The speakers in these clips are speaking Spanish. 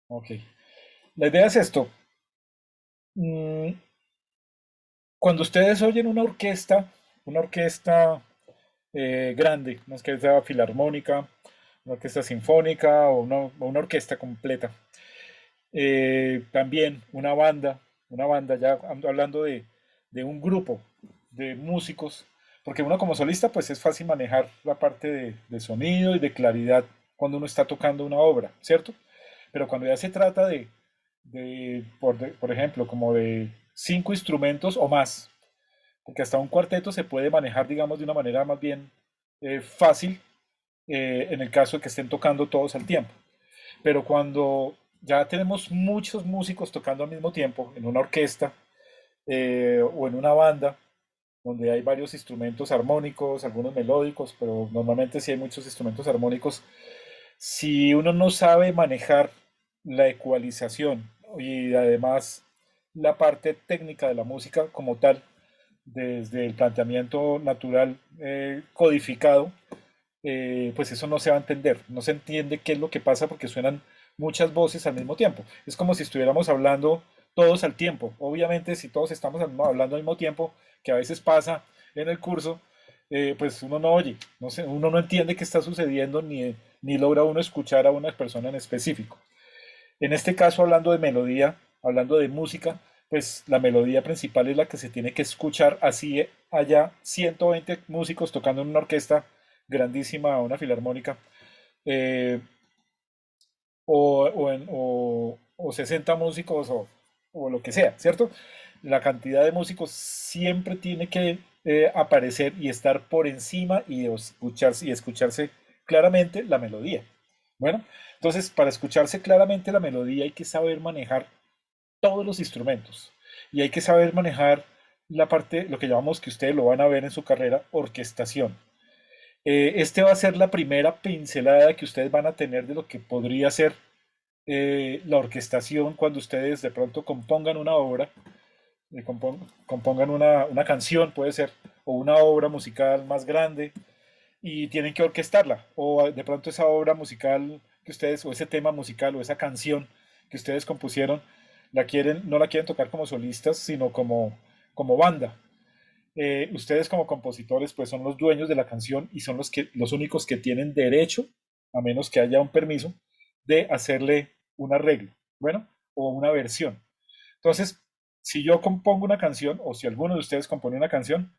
Ok. La idea es esto. Mm, Cuando ustedes oyen una orquesta grande, una orquesta filarmónica, una orquesta sinfónica o una orquesta completa, también una banda ya hablando de un grupo de músicos, porque uno como solista pues es fácil manejar la parte de sonido y de claridad cuando uno está tocando una obra, ¿cierto? Pero cuando ya se trata por ejemplo, como de 5 instrumentos o más, porque hasta un cuarteto se puede manejar, digamos, de una manera más bien fácil en el caso de que estén tocando todos al tiempo. Pero cuando ya tenemos muchos músicos tocando al mismo tiempo en una orquesta o en una banda, donde hay varios instrumentos armónicos, algunos melódicos, pero normalmente sí hay muchos instrumentos armónicos, si uno no sabe manejar la ecualización y además la parte técnica de la música como tal, desde el planteamiento natural codificado, pues eso no se va a entender, no se entiende qué es lo que pasa porque suenan muchas voces al mismo tiempo. Es como si estuviéramos hablando todos al tiempo. Obviamente, si todos estamos hablando al mismo tiempo, que a veces pasa en el curso, pues uno no oye, no sé, uno no entiende qué está sucediendo ni logra uno escuchar a una persona en específico. En este caso, hablando de melodía, hablando de música, pues la melodía principal es la que se tiene que escuchar, así haya 120 músicos tocando en una orquesta grandísima, una filarmónica, eh, o 60 músicos o lo que sea, ¿cierto? La cantidad de músicos siempre tiene que aparecer y estar por encima y escucharse claramente la melodía. Bueno, entonces para escucharse claramente la melodía hay que saber manejar todos los instrumentos y hay que saber manejar la parte, lo que llamamos, que ustedes lo van a ver en su carrera, orquestación. Este va a ser la primera pincelada que ustedes van a tener de lo que podría ser la orquestación cuando ustedes de pronto compongan una obra, compongan una canción, puede ser, o una obra musical más grande, y tienen que orquestarla, o de pronto esa obra musical que ustedes, o ese tema musical, o esa canción que ustedes compusieron, no la quieren tocar como solistas, sino como banda. Ustedes como compositores pues son los dueños de la canción y son los únicos que tienen derecho, a menos que haya un permiso, de hacerle un arreglo, bueno, o una versión. Entonces, si yo compongo una canción o si alguno de ustedes compone una canción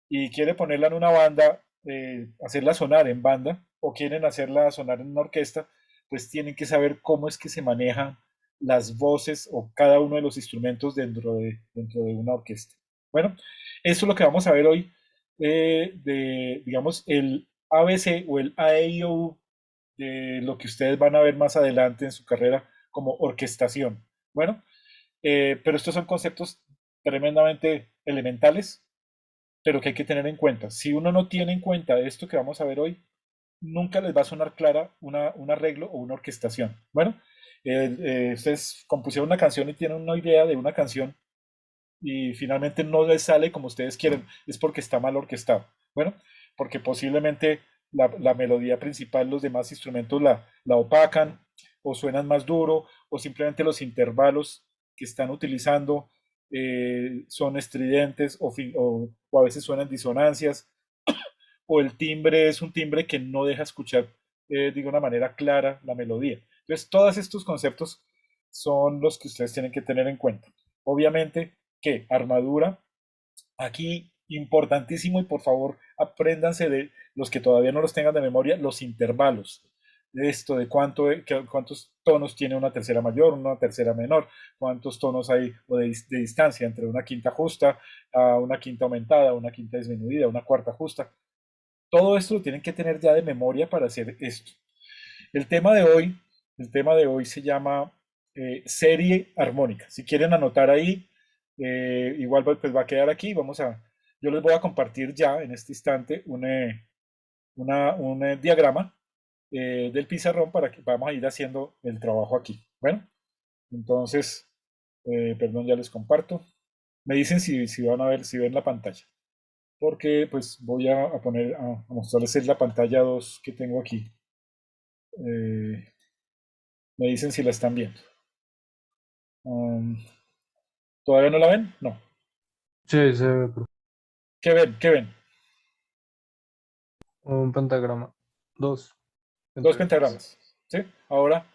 y quiere ponerla en una banda, hacerla sonar en banda o quieren hacerla sonar en una orquesta, pues tienen que saber cómo es que se manejan las voces o cada uno de los instrumentos dentro de una orquesta. Bueno, eso es lo que vamos a ver hoy digamos, el ABC o el AEIOU de lo que ustedes van a ver más adelante en su carrera como orquestación. Bueno, pero estos son conceptos tremendamente elementales, pero que hay que tener en cuenta. Si uno no tiene en cuenta esto que vamos a ver hoy, nunca les va a sonar clara un arreglo o una orquestación. Bueno, ustedes compusieron una canción y tienen una idea de una canción y finalmente no les sale como ustedes quieren, es porque está mal orquestado. Bueno, porque posiblemente la melodía principal, los demás instrumentos la opacan o suenan más duro o simplemente los intervalos que están utilizando son estridentes o a veces suenan disonancias o el timbre es un timbre que no deja escuchar de una manera clara la melodía. Entonces, todos estos conceptos son los que ustedes tienen que tener en cuenta. Obviamente que armadura, aquí importantísimo y por favor apréndanse de los que todavía no los tengan de memoria, los intervalos. De esto, de cuántos tonos tiene una tercera mayor, una tercera menor, cuántos tonos hay o de distancia entre una quinta justa a una quinta aumentada, una quinta disminuida, una cuarta justa. Todo esto lo tienen que tener ya de memoria para hacer esto. El tema de hoy, el tema de hoy se llama serie armónica. Si quieren anotar ahí, igual pues va a quedar aquí. Yo les voy a compartir ya en este instante un diagrama del pizarrón para que vamos a ir haciendo el trabajo aquí. Bueno, entonces, perdón, ya les comparto. Me dicen si van a ver, si ven la pantalla porque pues voy a poner a mostrarles la pantalla 2 que tengo aquí. Me dicen si la están viendo. Um, ¿Todavía no la ven? No. Sí, se ve, profe. ¿Qué ven? ¿Qué ven? Un pentagrama. Dos Dos pentagramas. pentagramas. ¿Sí? Ahora,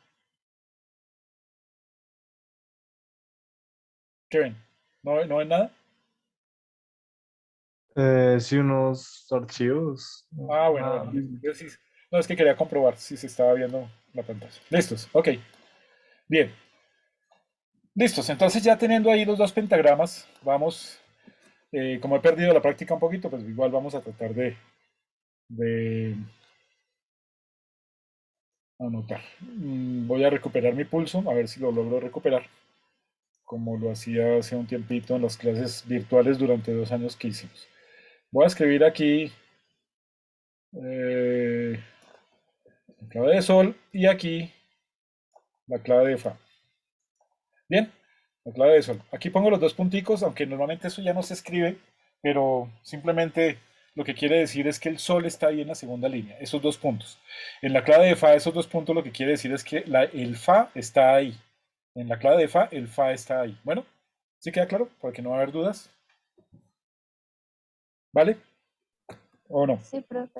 ¿qué ven? ¿No ven nada? Sí, unos archivos. Ah, bueno, bueno. Nada. Yo sí- no, es que quería comprobar si se estaba viendo la pantalla. Listos. Ok. Bien. Listos. Entonces ya teniendo ahí los dos pentagramas, vamos, como he perdido la práctica un poquito, pues igual vamos a tratar de anotar. Voy a recuperar mi pulso, a ver si lo logro recuperar, como lo hacía hace un tiempito en las clases virtuales durante 2 años que hicimos. Voy a escribir aquí la clave de sol y aquí la clave de fa. Bien, la clave de sol. Aquí pongo los dos punticos, aunque normalmente eso ya no se escribe, pero simplemente lo que quiere decir es que el sol está ahí en la segunda línea, esos dos puntos. En la clave de fa, esos dos puntos lo que quiere decir es que el fa está ahí. En la clave de fa, el fa está ahí. Bueno, ¿sí queda claro? Para que no va a haber dudas. ¿Vale? ¿O no? Sí, profe.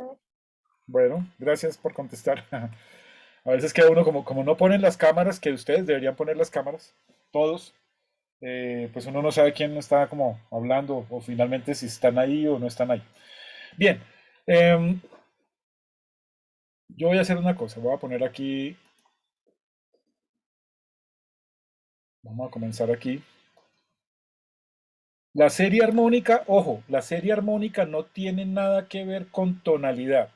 Bueno, gracias por contestar. A veces queda uno como no ponen las cámaras, que ustedes deberían poner las cámaras, todos, pues uno no sabe quién está como hablando o finalmente si están ahí o no están ahí. Bien, em, yo voy a hacer una cosa, voy a poner aquí, vamos a comenzar aquí. La serie armónica, ojo, la serie armónica no tiene nada que ver con tonalidad,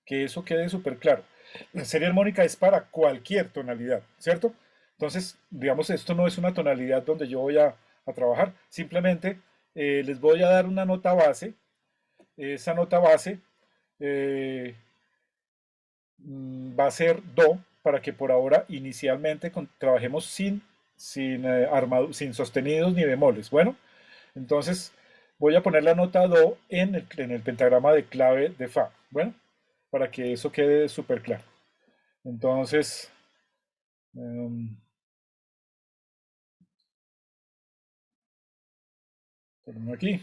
que eso quede súper claro. La serie armónica es para cualquier tonalidad, ¿cierto? Entonces, digamos, esto no es una tonalidad donde yo voy a trabajar, simplemente les voy a dar una nota base. Esa nota base eh, va a ser do para que por ahora inicialmente trabajemos sin sostenidos ni bemoles. Bueno, entonces voy a poner la nota do en el pentagrama de clave de fa. Bueno, para que eso quede súper claro. Entonces, um, aquí.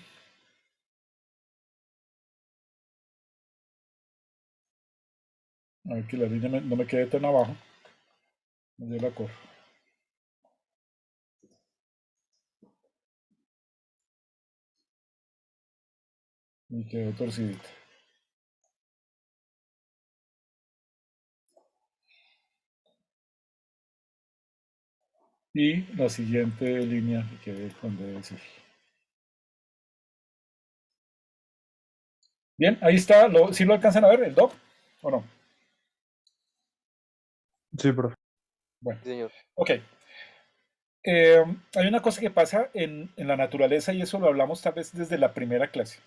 A ver que la línea no me quede tan abajo. Yo la corro. Y quedó torcidita. Y la siguiente línea que quede donde debe ser. Bien, ahí está. ¿Sí lo alcanzan a ver, el do? ¿O no? Sí, profe. Bueno, Sí, señor. ok. Hay una cosa que pasa en la naturaleza y eso lo hablamos tal vez desde la primera clase.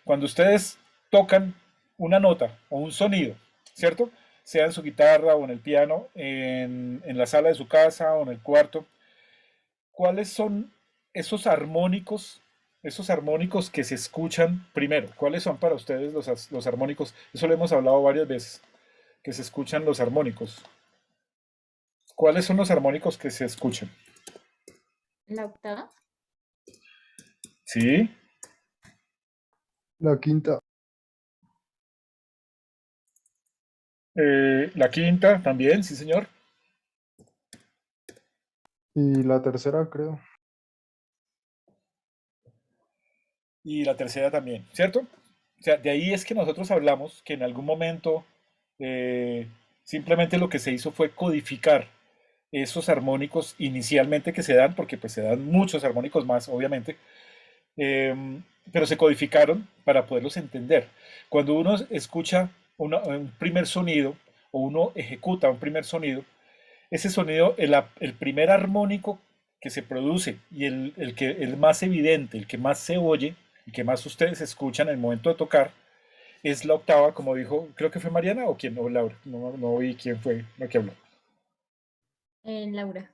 Cuando ustedes tocan una nota o un sonido, ¿cierto? Sea en su guitarra o en el piano, en la sala de su casa o en el cuarto, ¿cuáles son esos armónicos que se escuchan primero? ¿Cuáles son para ustedes los armónicos? Eso lo hemos hablado varias veces, que se escuchan los armónicos. ¿Cuáles son los armónicos que se escuchan? La octava. Sí, La quinta la quinta también, sí señor. y la tercera, creo. Y la tercera también, ¿cierto? O sea, de ahí es que nosotros hablamos que en algún momento eh, simplemente lo que se hizo fue codificar esos armónicos inicialmente que se dan, porque pues se dan muchos armónicos más, obviamente, eh, pero se codificaron para poderlos entender. Cuando uno escucha un primer sonido o uno ejecuta un primer sonido, ese sonido, el primer armónico que se produce y el más evidente, el que más se oye, el que más ustedes escuchan en el momento de tocar, es la octava, como dijo, creo que fue Mariana o quién, o Laura, no oí quién fue la que habló. Laura.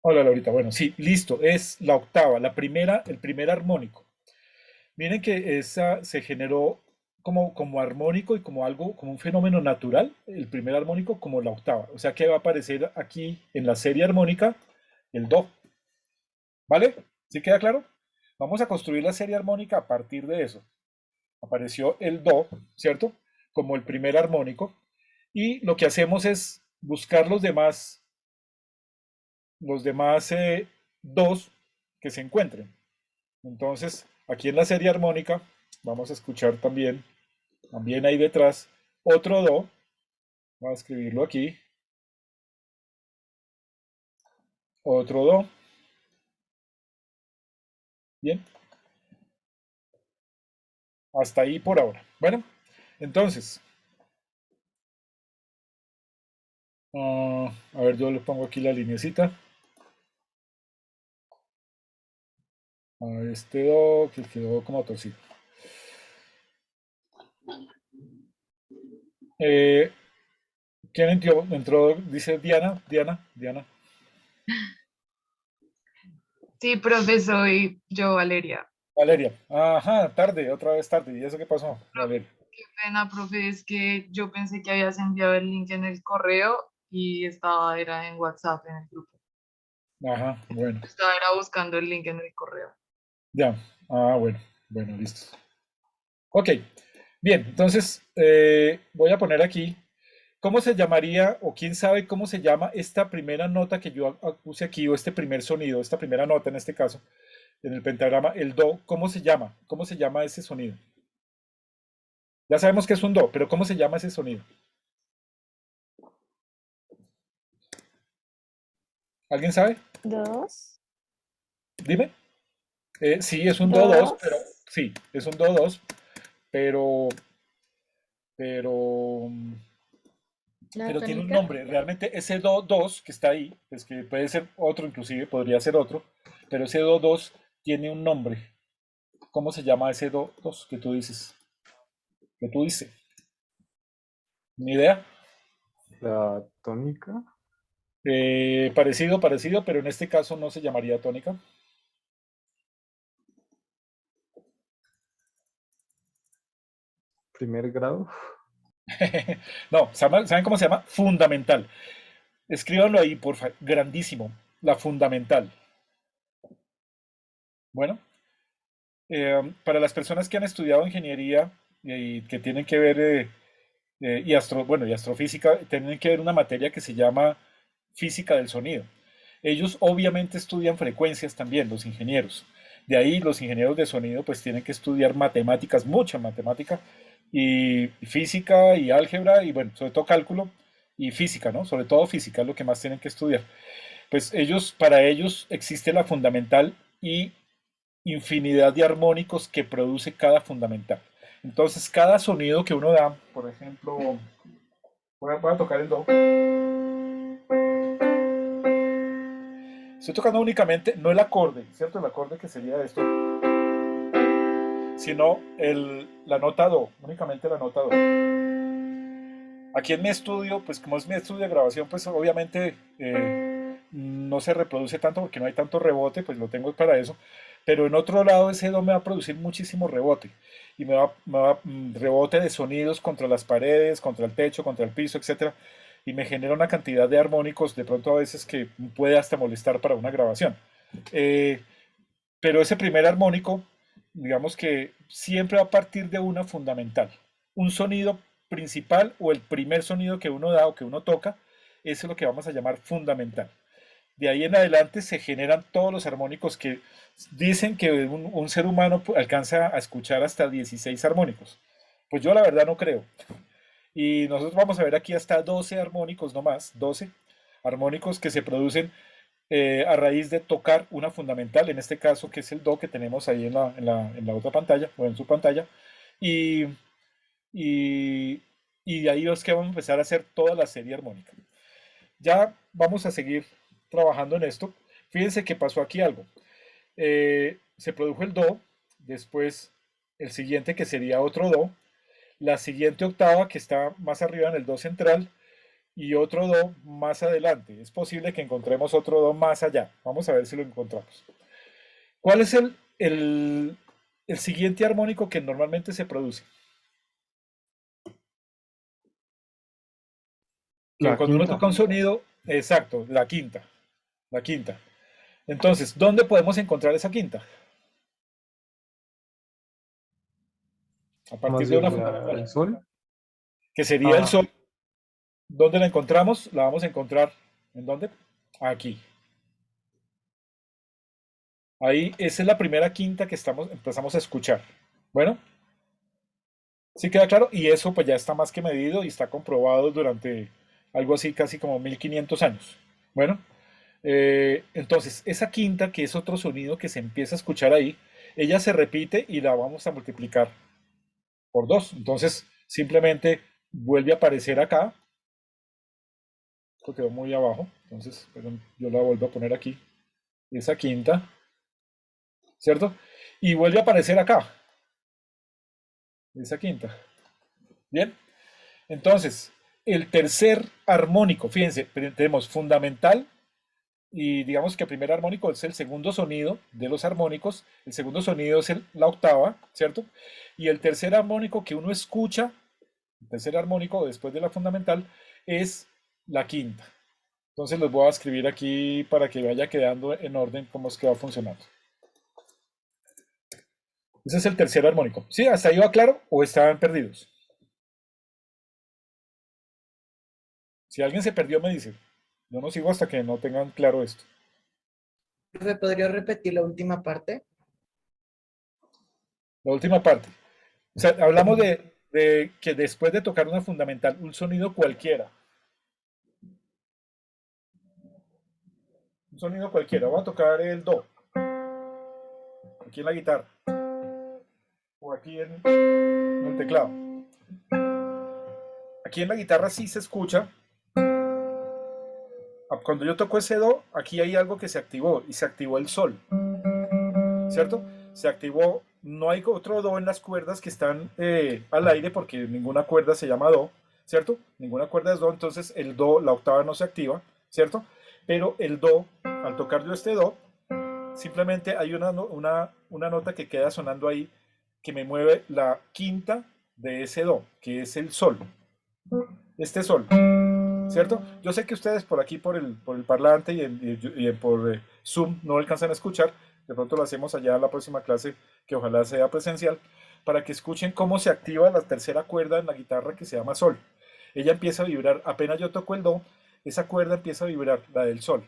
Hola Laurita, bueno, sí, listo, es la octava, el primer armónico. Miren que esa se generó como armónico y como algo, como un fenómeno natural, el primer armónico como la octava. O sea que va a aparecer aquí en la serie armónica el do. ¿Vale? ¿Sí queda claro? Vamos a construir la serie armónica a partir de eso. Apareció el do, ¿cierto? Como el primer armónico. Y lo que hacemos es buscar los demás dos que se encuentren. Entonces, aquí en la serie armónica vamos a escuchar también ahí detrás, otro do. Voy a escribirlo aquí. Otro do. Bien, hasta ahí por ahora. Bueno, entonces, a ver, yo le pongo aquí la linecita. A este do que quedó como torcido. Eh, ¿Quién entró? Dice Diana. Sí, profe, soy yo, Valeria. Valeria. Ajá, tarde, otra vez tarde. ¿Y eso qué pasó, Valeria? Qué pena, profe, es que yo pensé que habías enviado el link en el correo y era en WhatsApp en el grupo. Ajá, bueno, Era buscando el link en el correo. ya. Bueno, listo. Ok, bien, entonces voy a poner aquí, ¿cómo se llamaría o quién sabe cómo se llama esta primera nota que yo puse aquí o este primer sonido, esta primera nota en este caso, en el pentagrama, el do, ¿cómo se llama? ¿Cómo se llama ese sonido? Ya sabemos que es un do, pero ¿cómo se llama ese sonido? ¿Alguien sabe? Dos. Dime. Sí, es un do dos, pero Dos. sí, es un do dos, pero pero La pero tiene un tónica. nombre. Realmente ese do 2 que está ahí, pues que puede ser otro inclusive, podría ser otro, pero ese do 2 tiene un nombre. ¿Cómo se llama ese do 2 que tú dices? Que tú dices. ¿Ni idea? La tónica. Parecido, pero en este caso no se llamaría tónica. Primer grado. No, ¿saben cómo se llama? Fundamental. Escríbanlo ahí, porfa. Grandísimo. La fundamental. Bueno, para las personas que han estudiado ingeniería y que tienen que ver y astrofísica, tienen que ver una materia que se llama física del sonido. Ellos obviamente estudian frecuencias también, los ingenieros. De ahí los ingenieros de sonido pues tienen que estudiar matemáticas, mucha matemática, y física y álgebra, y bueno, sobre todo cálculo y física, ¿no? Sobre todo física es lo que más tienen que estudiar. Pues para ellos existe la fundamental y infinidad de armónicos que produce cada fundamental. Entonces, cada sonido que uno da, por ejemplo, voy a tocar el do. Estoy tocando únicamente, no el acorde, ¿cierto? El acorde que sería esto, sino la nota do, únicamente la nota do. Aquí en mi estudio, pues como es mi estudio de grabación, pues obviamente no se reproduce tanto porque no hay tanto rebote, pues lo tengo para eso. Pero en otro lado ese do me va a producir muchísimo rebote. Y rebote de sonidos contra las paredes, contra el techo, contra el piso, etcétera. Y me genera una cantidad de armónicos de pronto a veces que puede hasta molestar para una grabación. Eh, pero ese primer armónico, digamos que siempre va a partir de una fundamental. Un sonido principal o el primer sonido que uno da o que uno toca, eso es lo que vamos a llamar fundamental. De ahí en adelante se generan todos los armónicos que dicen que un ser humano alcanza a escuchar hasta 16 armónicos. Pues yo la verdad no creo. Y nosotros vamos a ver aquí hasta 12 armónicos, no más, 12 armónicos que se producen a raíz de tocar una fundamental, en este caso que es el do que tenemos ahí en la otra pantalla o en su pantalla. Y, y, y de ahí es que vamos a empezar a hacer toda la serie armónica. Ya vamos a seguir trabajando en esto. Fíjense que pasó aquí algo. Se produjo el do, después el siguiente que sería otro do, la siguiente octava que está más arriba en el do central y otro do más adelante. Es posible que encontremos otro do más allá. Vamos a ver si lo encontramos. ¿Cuál es el siguiente armónico que normalmente se produce? Que La cuando uno quinta. toca un sonido, exacto, la quinta. La quinta. Entonces, ¿dónde podemos encontrar esa quinta? A ¿Cómo partir así? de una ¿El fundamental, sol? que sería el Ah, sol. ¿Dónde la encontramos? La vamos a encontrar. ¿En dónde? Aquí. Ahí, esa es la primera quinta que empezamos a escuchar. Bueno, ¿sí queda claro? Y eso pues ya está más que medido y está comprobado durante algo así casi como 1500 años. Bueno, entonces esa quinta, que es otro sonido que se empieza a escuchar ahí, ella se repite y la vamos a multiplicar por 2. Entonces simplemente vuelve a aparecer acá. Esto quedó muy abajo. Entonces, perdón, yo la vuelvo a poner aquí. Esa quinta, ¿cierto? Y vuelve a aparecer acá. Esa quinta. Bien. Entonces, el tercer armónico, fíjense, tenemos fundamental y digamos que el primer armónico es el segundo sonido de los armónicos, el segundo sonido es la octava, ¿cierto? Y el tercer armónico que uno escucha, el tercer armónico después de la fundamental, es la quinta. Entonces los voy a escribir aquí para que vaya quedando en orden cómo es que va funcionando. Ese es el tercer armónico. ¿Sí? ¿Hasta ahí va claro o estaban perdidos? Si alguien se perdió, me dice. Yo no sigo hasta que no tengan claro esto. Profe, ¿podría repetir la última parte? La última parte. O sea, hablamos de que después de tocar una fundamental, un sonido cualquiera, un sonido cualquiera, voy a tocar el do, aquí en la guitarra, o aquí en el teclado. Aquí en la guitarra sí se escucha. Cuando yo toco ese do, aquí hay algo que se activó, y se activó el sol, ¿cierto? Se activó, no hay otro do en las cuerdas que están al aire, porque ninguna cuerda se llama do, ¿cierto? Ninguna cuerda es do, entonces el do, la octava no se activa, ¿cierto? Pero el do, al tocar yo este do, simplemente hay una nota que queda sonando ahí que me mueve la quinta de ese do, que es el sol. Este sol, ¿cierto? Yo sé que ustedes por aquí, por el parlante por Zoom, no alcanzan a escuchar. De pronto lo hacemos allá en la próxima clase, que ojalá sea presencial, para que escuchen cómo se activa la tercera cuerda en la guitarra que se llama sol. Ella empieza a vibrar, apenas yo toco el do, esa cuerda empieza a vibrar, la del sol.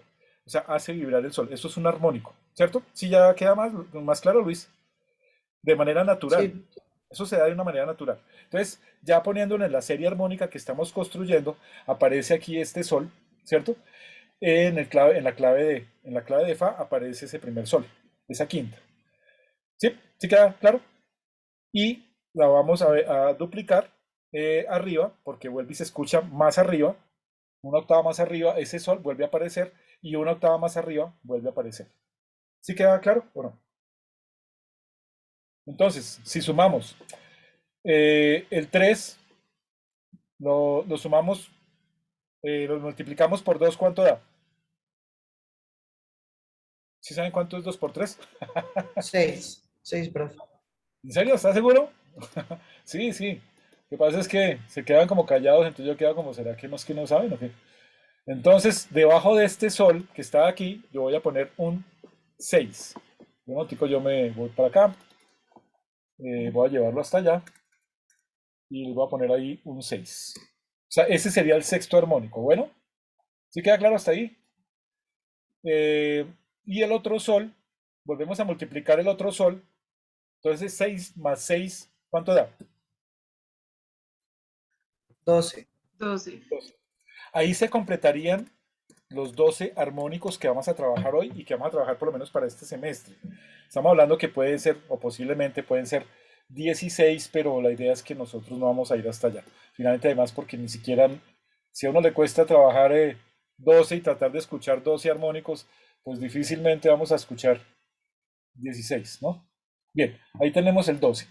O sea, hace vibrar el sol. Eso es un armónico, ¿cierto? Sí, ya queda más claro, Luis. De manera natural. Sí, Eso se da de una manera natural. Entonces, ya poniéndolo en la serie armónica que estamos construyendo, aparece aquí este sol, ¿cierto? En la clave de Fa aparece ese primer sol, esa quinta. ¿Sí? ¿Sí queda claro? Y la vamos a duplicar arriba, porque vuelve y se escucha más arriba, una octava más arriba, ese sol vuelve a aparecer y una octava más arriba vuelve a aparecer. ¿Sí queda claro o no? Entonces, si sumamos el 3 lo sumamos, lo multiplicamos por 2, ¿cuánto da? ¿Sí saben cuánto es 2 por 3? 6, profe. ¿En serio? ¿Estás seguro? Sí, sí. Lo que pasa es que se quedan como callados, entonces yo quedo como, ¿será que no es que no saben o qué? Entonces, debajo de este sol que está aquí, yo voy a poner un 6. Un momentico, yo me voy para acá, voy a llevarlo hasta allá y le voy a poner ahí un 6. O sea, ese sería el sexto armónico. Bueno, ¿sí queda claro hasta ahí? Y el otro sol, volvemos a multiplicar el otro sol. Entonces 6 más 6, ¿cuánto da? 12. 12. 12. Ahí se completarían los 12 armónicos que vamos a trabajar hoy y que vamos a trabajar por lo menos para este semestre. Estamos hablando que pueden ser, o posiblemente pueden ser 16, pero la idea es que nosotros no vamos a ir hasta allá. Finalmente, además, porque ni siquiera, si a uno le cuesta trabajar 12 y tratar de escuchar 12 armónicos, pues difícilmente vamos a escuchar 16, ¿no? Bien, ahí tenemos el 12.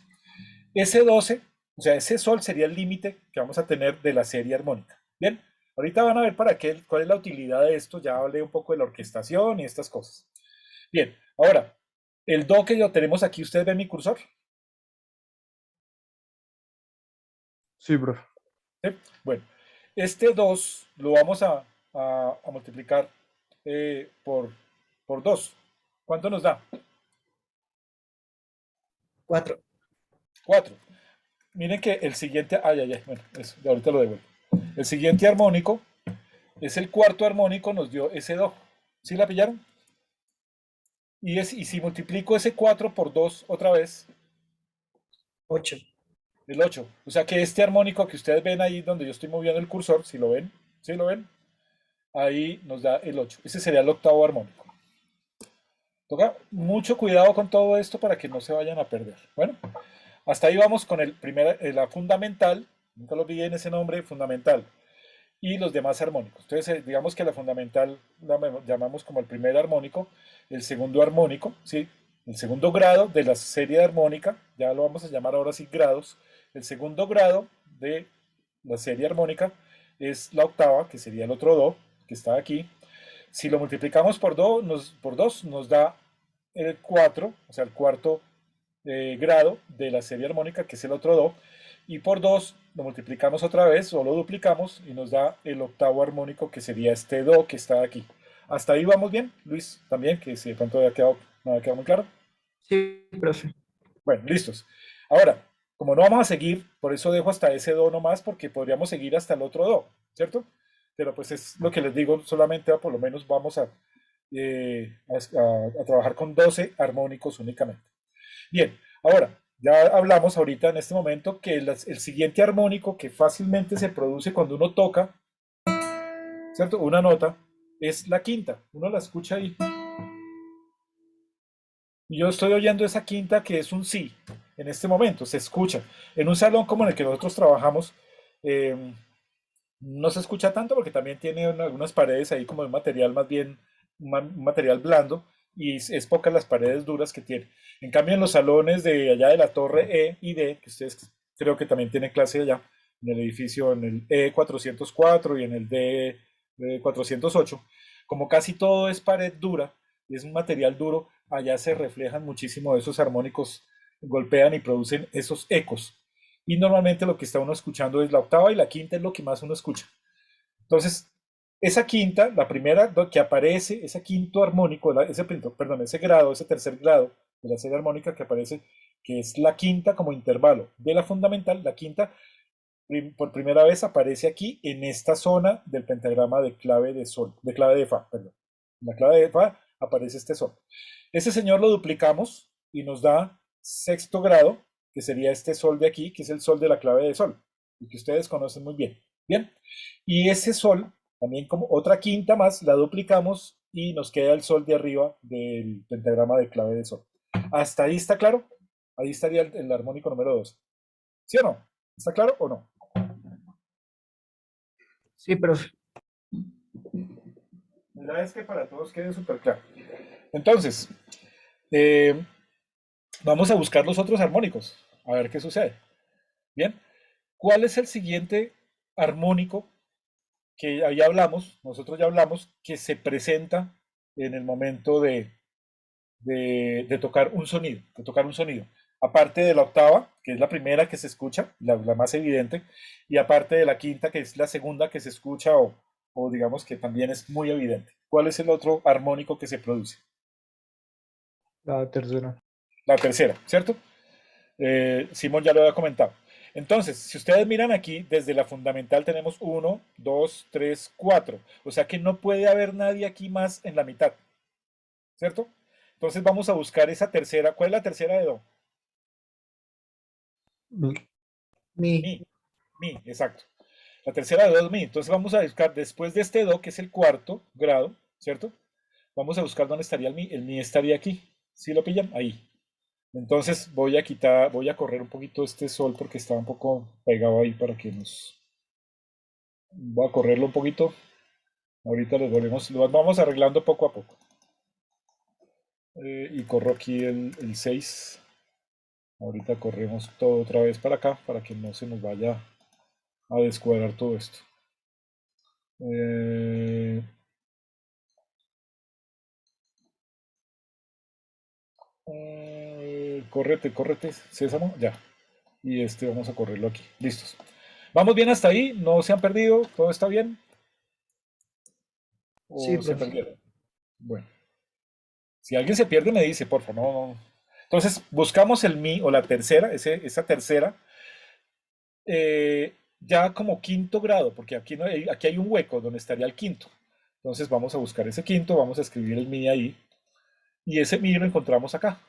Ese 12, o sea, ese sol sería el límite que vamos a tener de la serie armónica. Bien, ahorita van a ver para qué, cuál es la utilidad de esto. Ya hablé un poco de la orquestación y estas cosas. Bien, ahora, el do que yo tenemos aquí, ¿ustedes ven mi cursor? Sí, profe. ¿Sí? Bueno, este 2 lo vamos a multiplicar por por 2. ¿Cuánto nos da? 4. 4. Miren que el siguiente, bueno, eso, ahorita lo devuelvo. El siguiente armónico es el cuarto armónico, nos dio ese do. ¿Sí la pillaron? Y si multiplico ese 4 por 2 otra vez, 8. el 8. O sea que este armónico que ustedes ven ahí donde yo estoy moviendo el cursor, si lo ven, ¿sí lo ven? Ahí nos da el 8. Ese sería el octavo armónico. Toca mucho cuidado con todo esto para que no se vayan a perder. Bueno, hasta ahí vamos con la fundamental. Nunca lo olviden ese nombre, fundamental. Y los demás armónicos. Entonces, digamos que la fundamental la llamamos como el primer armónico, el segundo armónico, ¿sí? El segundo grado de la serie de armónica, ya lo vamos a llamar ahora sí grados. El segundo grado de la serie armónica es la octava, que sería el otro do, que está aquí. Si lo multiplicamos por 2, nos da el 4, o sea, el cuarto grado de la serie armónica, que es el otro do. Y por 2 lo multiplicamos otra vez o lo duplicamos y nos da el octavo armónico, que sería este do que está aquí. ¿Hasta ahí vamos bien, Luis? También, que si de pronto no ha quedado muy claro. Sí, profe. Bueno, listos. Ahora, como no vamos a seguir, por eso dejo hasta ese do nomás, porque podríamos seguir hasta el otro do, ¿cierto? Pero pues es lo que les digo, solamente por lo menos vamos a trabajar con 12 armónicos únicamente. Bien, ahora, ya hablamos ahorita en este momento que el siguiente armónico que fácilmente se produce cuando uno toca, ¿cierto? Una nota, es la quinta. Uno la escucha ahí. Y yo estoy oyendo esa quinta que es un sí en este momento, se escucha. En un salón como en el que nosotros trabajamos, no se escucha tanto porque también tiene algunas paredes ahí como de material más bien, un material blando, y es pocas las paredes duras que tiene. En cambio, en los salones de allá de la torre E y D, que ustedes creo que también tienen clase allá, en el edificio, en el E404 y en el D408, como casi todo es pared dura y es un material duro, allá se reflejan muchísimo esos armónicos, golpean y producen esos ecos. Y normalmente lo que está uno escuchando es la octava y la quinta es lo que más uno escucha. Entonces, esa quinta, la primera que aparece, ese quinto armónico, ese grado, ese tercer grado de la serie armónica que aparece, que es la quinta como intervalo de la fundamental, la quinta por primera vez aparece aquí en esta zona del pentagrama de clave de sol, de clave de fa, perdón. En la clave de fa aparece este sol. Ese señor lo duplicamos y nos da sexto grado, que sería este sol de aquí, que es el sol de la clave de sol, y que ustedes conocen muy bien. Bien, y ese sol, también como otra quinta más, la duplicamos y nos queda el sol de arriba del pentagrama de clave de sol. ¿Hasta ahí está claro? Ahí estaría el armónico número 2. ¿Sí o no? ¿Está claro o no? Sí, profe. La verdad es que para todos quede súper claro. Entonces, vamos a buscar los otros armónicos, a ver qué sucede. Bien, ¿cuál es el siguiente armónico que ya hablamos, nosotros ya hablamos, que se presenta en el momento de tocar un sonido, Aparte de la octava, que es la primera que se escucha, la más evidente, y aparte de la quinta, que es la segunda que se escucha o digamos que también es muy evidente. ¿Cuál es el otro armónico que se produce? La tercera. La tercera, ¿cierto? Simón ya lo había comentado. Entonces, si ustedes miran aquí, desde la fundamental tenemos 1, 2, 3, 4. O sea que no puede haber nadie aquí más en la mitad, ¿cierto? Entonces vamos a buscar esa tercera. ¿Cuál es la tercera de do? Mi. Mi, exacto. La tercera de do es mi. Entonces vamos a buscar después de este do, que es el cuarto grado, ¿cierto? Vamos a buscar dónde estaría el mi. El mi estaría aquí. ¿Sí lo pillan? Ahí. Entonces voy a correr un poquito este sol porque está un poco pegado ahí para que voy a correrlo un poquito. Ahorita lo vamos arreglando poco a poco. Y corro aquí el 6. Ahorita corremos todo otra vez para acá para que no se nos vaya a descuadrar todo esto. Córrete, Sésamo, ya. Y vamos a correrlo aquí. Listos. ¿Vamos bien hasta ahí? ¿No se han perdido? ¿Todo está bien? ¿O Sí, se profe. perdieron? Bueno. Si alguien se pierde, me dice, por favor, no, no. Entonces, buscamos el mi o la tercera, esa tercera, ya como quinto grado, porque aquí, no hay, aquí hay un hueco donde estaría el quinto. Entonces, vamos a buscar ese quinto, vamos a escribir el mi ahí, y ese mi lo encontramos acá,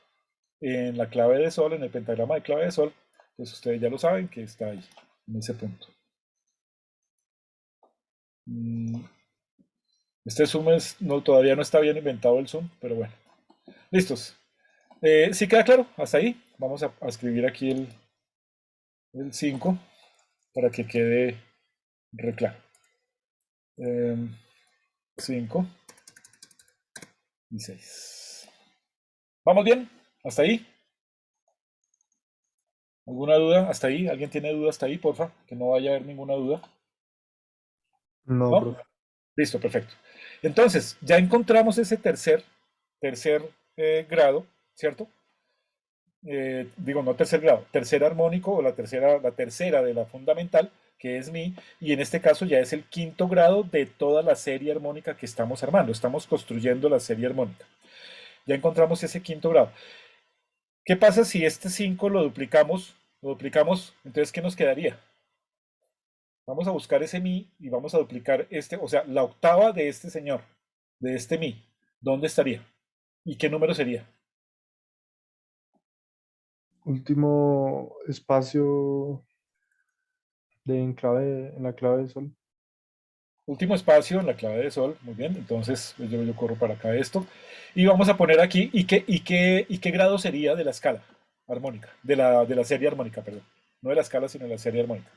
en la clave de sol, en el pentagrama de clave de sol. Entonces, ustedes ya lo saben que está ahí, en ese punto. Este zoom no, todavía no está bien inventado el zoom, pero bueno. Listos. ¿Sí queda claro? Hasta ahí. Vamos a escribir aquí el 5 para que quede re claro. 5 y 6. ¿Vamos bien? ¿Hasta ahí? ¿Alguna duda hasta ahí? ¿Alguien tiene duda hasta ahí, porfa? Que no vaya a haber ninguna duda. No, ¿No? profe. Listo, perfecto. Entonces, ya encontramos ese tercer grado, ¿cierto? Digo, no tercer grado, tercer armónico o la tercera de la fundamental, que es mi, y en este caso ya es el quinto grado de toda la serie armónica que estamos armando. Estamos construyendo la serie armónica. Ya encontramos ese quinto grado. ¿Qué pasa si este 5 lo duplicamos? Entonces, ¿qué nos quedaría? Vamos a buscar ese mi y vamos a duplicar este, o sea, la octava de este señor, de este mi. ¿Dónde estaría? ¿Y qué número sería? Último espacio en la clave de sol. Último espacio en la clave de sol, muy bien, entonces pues, yo corro para acá esto. Y vamos a poner aquí, ¿y qué grado sería de la escala armónica? De la serie armónica, perdón. No de la escala, sino de la serie armónica.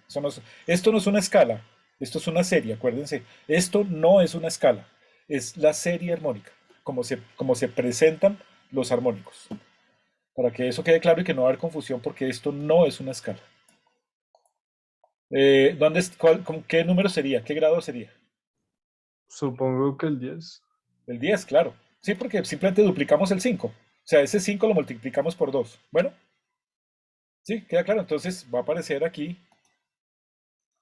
Esto no es una escala, esto es una serie, acuérdense. Esto no es una escala, es la serie armónica, como se presentan los armónicos. Para que eso quede claro y que no va a haber confusión, porque esto no es una escala. ¿Qué número sería? ¿Qué grado sería? Supongo que el 10. El 10, claro. Sí, porque simplemente duplicamos el 5. O sea, ese 5 lo multiplicamos por 2. Bueno, sí, queda claro. Entonces va a aparecer aquí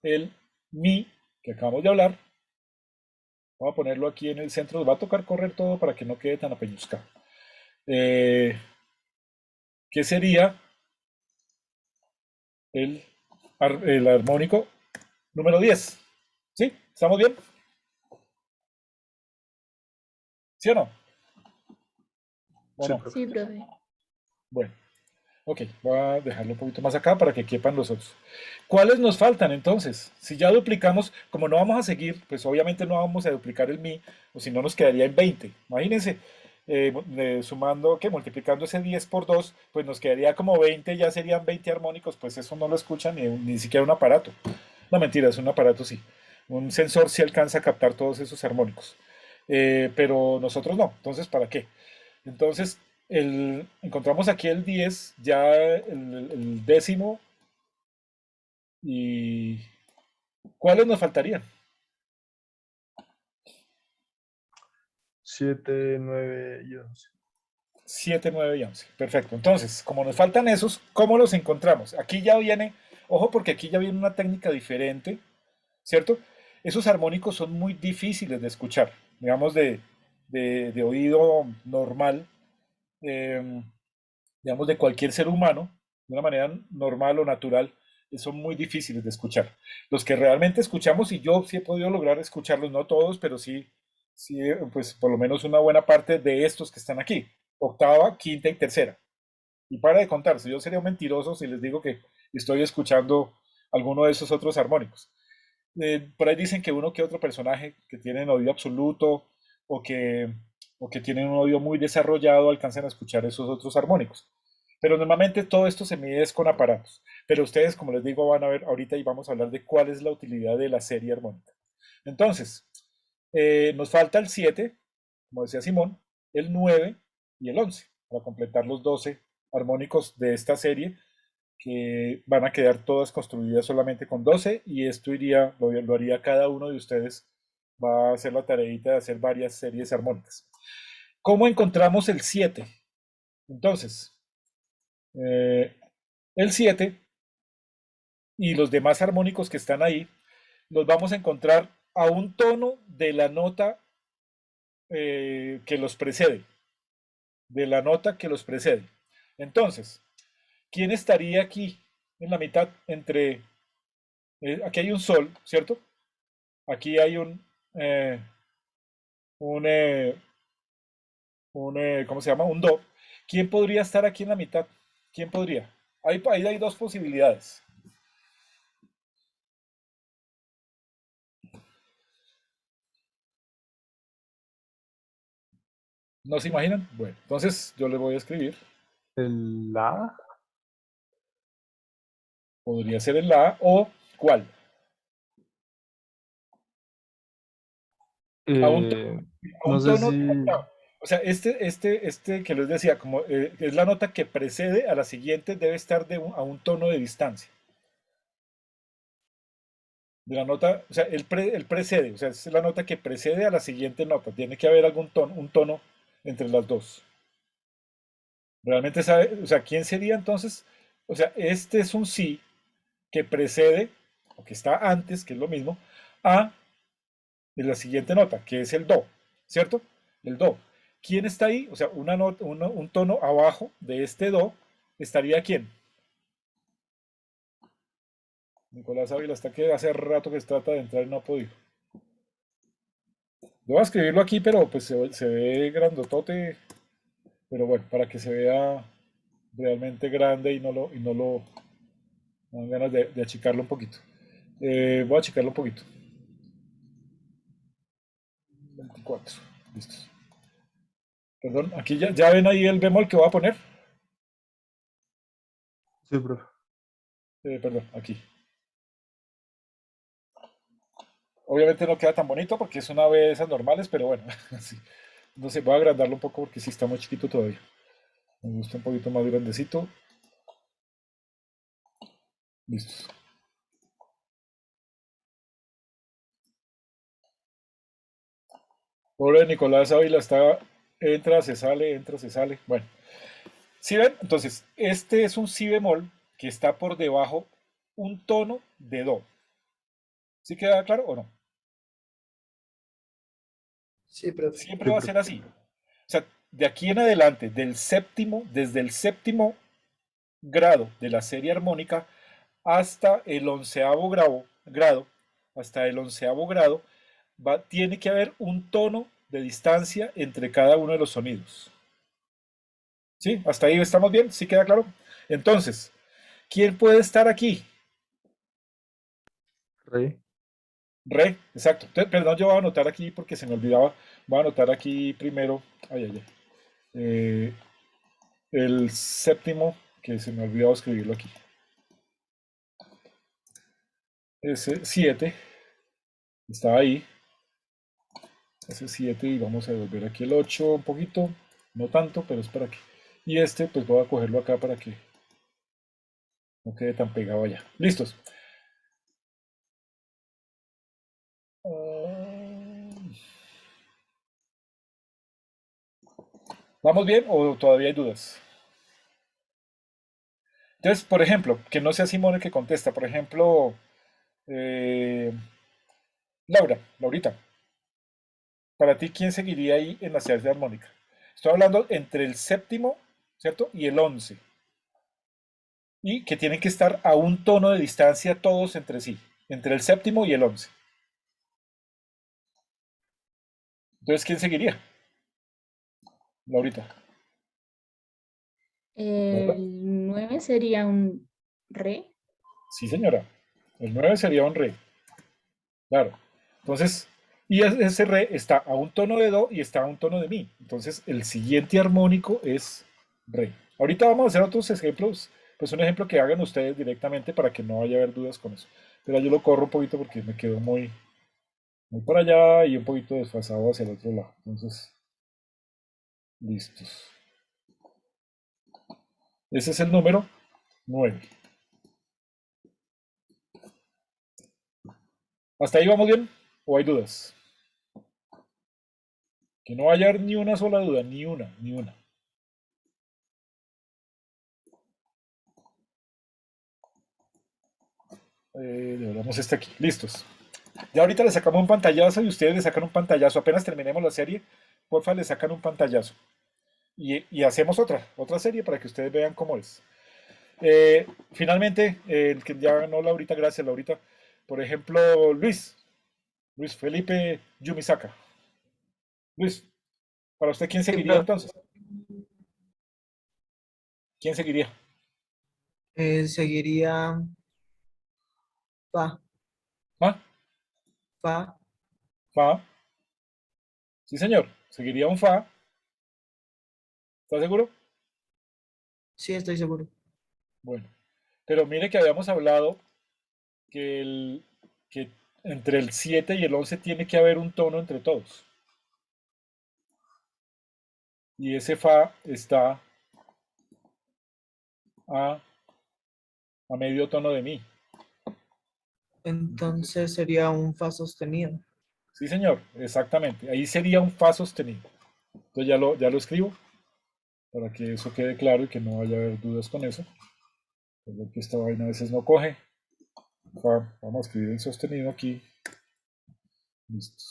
el mi que acabamos de hablar. Vamos a ponerlo aquí en el centro. Nos va a tocar correr todo para que no quede tan apeñuscado. ¿Qué sería el, el armónico número 10? ¿Sí? ¿Estamos bien? ¿Sí o no? ¿O Sí, no? profe. Sí, profe. Bueno, ok, voy a dejarlo un poquito más acá para que quepan los otros. ¿Cuáles nos faltan entonces? Si ya duplicamos, como no vamos a seguir, pues obviamente no vamos a duplicar el mi, o si no nos quedaría en 20. Imagínense, sumando, que multiplicando ese 10 por 2, pues nos quedaría como 20, ya serían 20 armónicos, pues eso no lo escucha ni siquiera un aparato. No, mentira, es un aparato sí. Un sensor sí alcanza a captar todos esos armónicos. Pero nosotros no, entonces ¿para qué? Entonces, encontramos aquí el 10, ya el décimo, y ¿cuáles nos faltarían? 7, 9 y 11. 7, 9 y 11. Perfecto. Entonces, como nos faltan esos, ¿cómo los encontramos? Aquí ya viene, ojo porque aquí ya viene una técnica diferente, ¿cierto? Esos armónicos son muy difíciles de escuchar, digamos de oído normal, eh, digamos de cualquier ser humano, de una manera normal o natural, son muy difíciles de escuchar. Los que realmente escuchamos, y yo sí he podido lograr escucharlos, no todos, pero sí, pues por lo menos una buena parte de estos que están aquí, octava, quinta y tercera. Y para de contarse, yo sería un mentiroso si les digo que estoy escuchando alguno de esos otros armónicos. Por ahí dicen que uno que otro personaje que tienen oído absoluto o que, o que tienen un oído muy desarrollado alcanzan a escuchar esos otros armónicos. Pero normalmente todo esto se mide es con aparatos. Pero ustedes, como les digo, van a ver ahorita y vamos a hablar de cuál es la utilidad de la serie armónica. Entonces, nos falta el 7, como decía Simón, el 9 y el 11 para completar los 12 armónicos de esta serie que van a quedar todas construidas solamente con 12 y esto lo haría cada uno de ustedes. Va a hacer la tareita de hacer varias series armónicas. ¿Cómo encontramos el 7? Entonces, el 7 y los demás armónicos que están ahí los vamos a encontrar a un tono de la nota que los precede. de la nota que los precede. Entonces, ¿quién estaría aquí en la mitad entre... aquí hay un sol, ¿cierto? Aquí hay eh, un, ¿cómo se llama? Un do. ¿Quién podría estar aquí en la mitad? ¿Quién podría? Ahí hay dos posibilidades. ¿No se imaginan? Bueno, entonces yo les voy a escribir. El La. Podría ser el la o ¿cuál? A un, eh, a no un sé tono. si. O sea, este que les decía, como es la nota que precede a la siguiente, debe estar a un tono de distancia. De la nota, o sea, el precede, o sea, es la nota que precede a la siguiente nota. Tiene que haber algún tono, un tono entre las dos. Realmente sabe, o sea, ¿quién sería entonces? O sea, este es un sí que precede, o que está antes, que es lo mismo, a la siguiente nota, que es el do, ¿cierto? El do. ¿Quién está ahí? O sea, una nota, un tono abajo de este do, ¿estaría quién? Nicolás Ávila está que hace rato que trata de entrar y no ha podido. Yo voy a escribirlo aquí, pero pues se ve grandotote, pero bueno, para que se vea realmente grande y no dan ganas de achicarlo un poquito. Voy a achicarlo un poquito. 24, listos. Perdón, aquí ya ven ahí el bemol que voy a poner. Sí, profe. Perdón, aquí. Obviamente no queda tan bonito porque es una B de esas normales, pero bueno, sí. No sé, voy a agrandarlo un poco porque sí está muy chiquito todavía. Me gusta un poquito más grandecito. Listos. Pobre Nicolás Ávila está, entra, se sale. Bueno, ¿sí ven? Entonces, este es un si bemol que está por debajo un tono de do. ¿Sí queda claro o no? Sí, profe. Siempre Sí, va a profe. ser así. O sea, de aquí en adelante, desde el séptimo grado de la serie armónica hasta el grado, hasta el onceavo grado, tiene que haber un tono de distancia entre cada uno de los sonidos. ¿Sí? ¿Hasta ahí estamos bien? ¿Sí queda claro? Entonces, ¿quién puede estar aquí? Re. Re, exacto. Entonces, perdón, yo voy a anotar aquí porque se me olvidaba. Voy a anotar aquí primero. Ay, ay, ay. Eh, el séptimo, que se me olvidó escribirlo aquí. Ese 7 estaba ahí. Ese 7 y vamos a devolver aquí el 8 un poquito. No tanto, pero es para que. Y este, pues voy a cogerlo acá para que no quede tan pegado allá. Listos. ¿Vamos bien o todavía hay dudas? Entonces, por ejemplo, que no sea Simone que contesta. Por ejemplo, eh, Laurita, para ti, ¿quién seguiría ahí en la serie armónica? Estoy hablando entre el séptimo, ¿cierto? Y el 11. Y que tienen que estar a un tono de distancia todos entre sí, entre el séptimo y el 11. Entonces, ¿quién seguiría? Laurita. Laura. El 9 sería un re. Sí, señora. El 9 sería un re. Claro. Entonces, y ese re está a un tono de do y está a un tono de mi. Entonces, el siguiente armónico es re. Ahorita vamos a hacer otros ejemplos, pues un ejemplo que hagan ustedes directamente para que no vaya a haber dudas con eso. Pero yo lo corro un poquito porque me quedo muy por allá y un poquito desfasado hacia el otro lado. Entonces, listos. Ese es el número 9. ¿Hasta ahí vamos bien? ¿O hay dudas? Que no vaya a haber ni una sola duda, ni una, ni una. Devolvamos este aquí. Listos. Ya ahorita le sacamos un pantallazo y ustedes le sacan un pantallazo. Apenas terminemos la serie, porfa, le sacan un pantallazo. y hacemos otra serie para que ustedes vean cómo es. Finalmente, el que ya ganó Laurita, gracias Laurita. Por ejemplo, Luis Felipe Yumisaka. Luis, para usted, ¿quién Sí, seguiría profe. entonces? ¿Quién seguiría? Seguiría fa, ¿Ah? fa. Fa. Sí, señor. Seguiría un Fa. ¿Está seguro? Sí, estoy seguro. Bueno. Pero mire que habíamos hablado que entre el 7 y el 11 tiene que haber un tono entre todos. Y ese Fa está a, a medio tono de Mi. Entonces sería un fa sostenido. Sí, señor, exactamente. Ahí sería un Fa sostenido. Entonces ya lo escribo para que eso quede claro y que no vaya a haber dudas con eso. Porque esta vaina a veces no coge. Fa, vamos a escribir el sostenido aquí. Listo.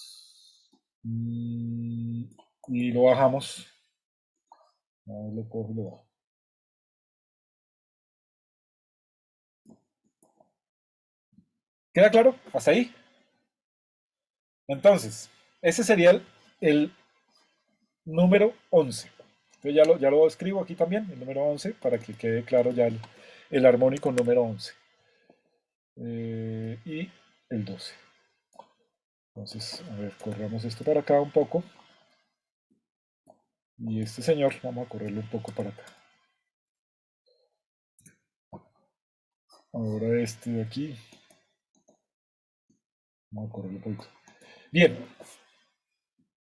Y lo bajamos. No, lo cojo y lo bajo. ¿Queda claro? ¿Hasta ahí? Entonces, ese sería el número 11. Entonces ya lo escribo aquí también, el número 11, para que quede claro ya el armónico número 11. Y el 12. Entonces, a ver, corramos esto para acá un poco. Y este señor, vamos a correrlo un poco para acá. Ahora este de aquí. Vamos a correrlo un poquito. Bien.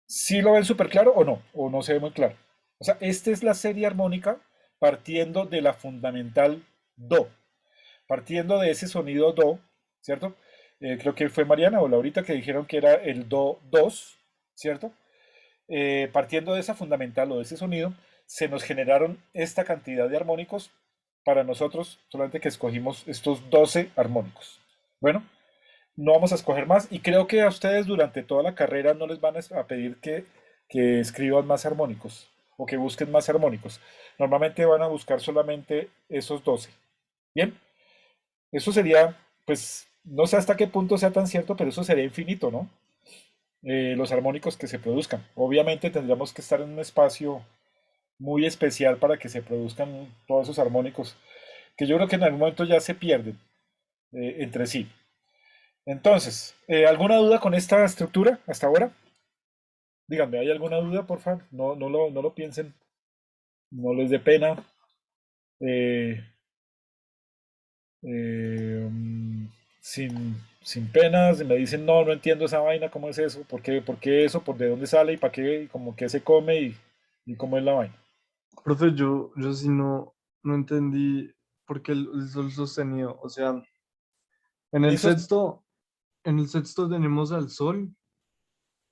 ¿Sí lo ven súper claro o no? ¿O no se ve muy claro? O sea, esta es la serie armónica partiendo de la fundamental Do. Partiendo de ese sonido Do, ¿cierto? Creo que fue Mariana o Laurita que dijeron que era el Do 2, ¿cierto? Partiendo de esa fundamental o de ese sonido, se nos generaron esta cantidad de armónicos para nosotros, solamente que escogimos estos 12 armónicos. Bueno, no vamos a escoger más y creo que a ustedes durante toda la carrera no les van a pedir que escriban más armónicos o que busquen más armónicos. Normalmente van a buscar solamente esos 12. Bien, eso sería, pues, no sé hasta qué punto sea tan cierto, pero eso sería infinito, ¿no? Los armónicos que se produzcan. Obviamente tendríamos que estar en un espacio muy especial para que se produzcan todos esos armónicos, que yo creo que en algún momento ya se pierden entre sí. Entonces, ¿alguna duda con esta estructura hasta ahora? Díganme, ¿hay alguna duda, por favor? No lo piensen, no les dé pena. eh, sin penas, y me dicen, no entiendo esa vaina, ¿cómo es eso? ¿Por qué eso? ¿Por de dónde sale? ¿Y para qué? ¿Y como qué se come? ¿Y cómo es la vaina? Profe, yo sí no entendí por qué el sol sostenido. O sea, en el ¿Listos? sexto, en el sexto tenemos al sol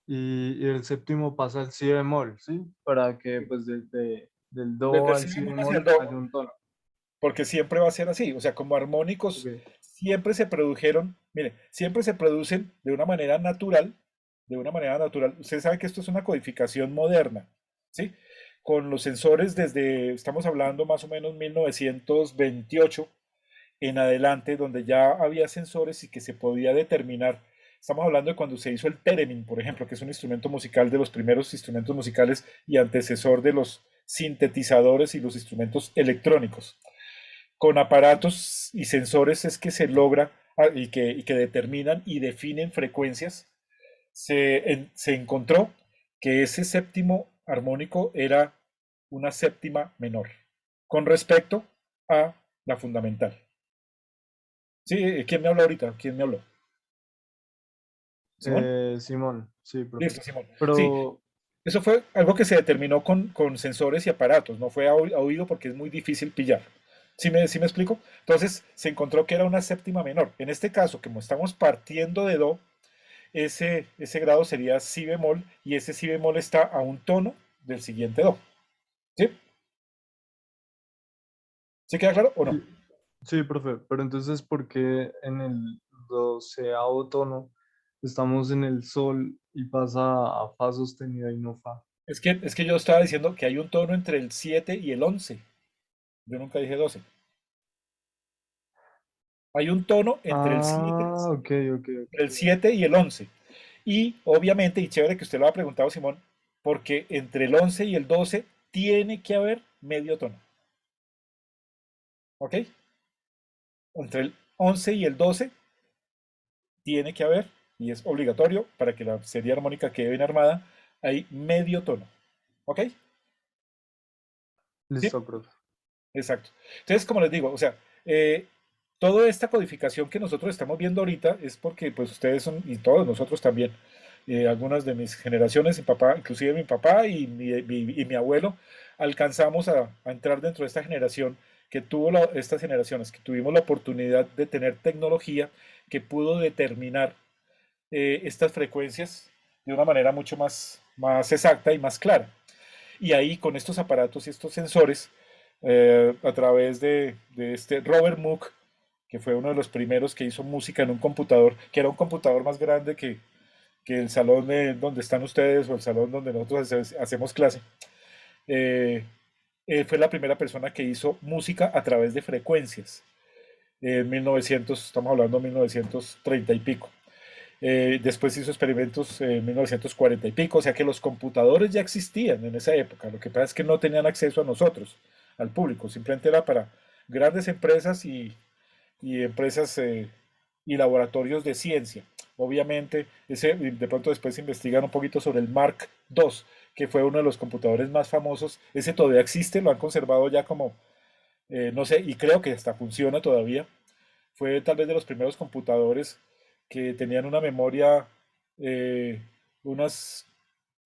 y el séptimo pasa al si bemol, ¿sí? Para que pues del Desde do el al si si bemol hacia el bemol do, haya un tono. porque siempre va a ser así. O sea, como Ok. armónicos siempre se produjeron, mire, siempre se producen de una manera natural, de una manera natural. Usted sabe que esto es una codificación moderna, ¿sí? Con los sensores desde, estamos hablando más o menos 1928 en adelante, donde ya había sensores y que se podía determinar. Estamos hablando de cuando se hizo el theremin, por ejemplo, que es un instrumento musical de los primeros instrumentos musicales y antecesor de los sintetizadores y los instrumentos electrónicos. Con aparatos y sensores es que se logra y que determinan y definen frecuencias. Se encontró que ese séptimo armónico era una séptima menor con respecto a la fundamental. Sí, ¿quién me habló ahorita? ¿Quién me habló? ¿Simón? Simón, sí, profe. Listo, Simón. Sí, Pero eso fue algo que se determinó con sensores y aparatos, no fue a oído porque es muy difícil pillar. ¿Sí me explico? Entonces se encontró que era una séptima menor. En este caso, como estamos partiendo de Do, ese grado sería Si bemol y ese Si bemol está a un tono del siguiente Do. ¿Sí? ¿Sí queda claro o no? sí, sí, profe, pero entonces, ¿por qué en el doceavo tono estamos en el sol y pasa a fa sostenido y no fa? Es que yo estaba diciendo que hay un tono entre el 7 y el 11. Yo nunca dije 12. Hay un tono entre Ah, ok, ok, ok. el 7 y el 11. Y obviamente, y chévere que usted lo ha preguntado, Simón, porque entre el 11 y el 12 tiene que haber medio tono. ¿Ok? Entre el 11 y el 12 tiene que haber, y es obligatorio para que la serie armónica quede bien armada, hay medio tono. ¿Ok? ¿Sí? Listo, profe. Exacto. Entonces, como les digo, o sea, eh, toda esta codificación que nosotros estamos viendo ahorita es porque, pues, ustedes son, y todos nosotros también, algunas de mis generaciones, mi papá, inclusive mi papá y mi abuelo, alcanzamos a entrar dentro de esta generación que tuvo estas generaciones, que tuvimos la oportunidad de tener tecnología que pudo determinar estas frecuencias de una manera mucho más exacta y más clara. Y ahí con estos aparatos y estos sensores, a través de este Robert Moog, que fue uno de los primeros que hizo música en un computador, que era un computador más grande que el salón donde están ustedes o el salón donde nosotros hacemos clase. Eh, Fue la primera persona que hizo música a través de frecuencias. En 1900, estamos hablando de 1930 y pico. Después hizo experimentos en 1940 y pico, o sea que los computadores ya existían en esa época. Lo que pasa es que no tenían acceso a nosotros, al público. Simplemente era para grandes empresas y empresas y laboratorios de ciencia. Obviamente, de pronto después investigan un poquito sobre el Mark II, que fue uno de los computadores más famosos. Ese todavía existe, lo han conservado ya como, no sé, y creo que hasta funciona todavía. Fue tal vez de los primeros computadores que tenían una memoria eh, unas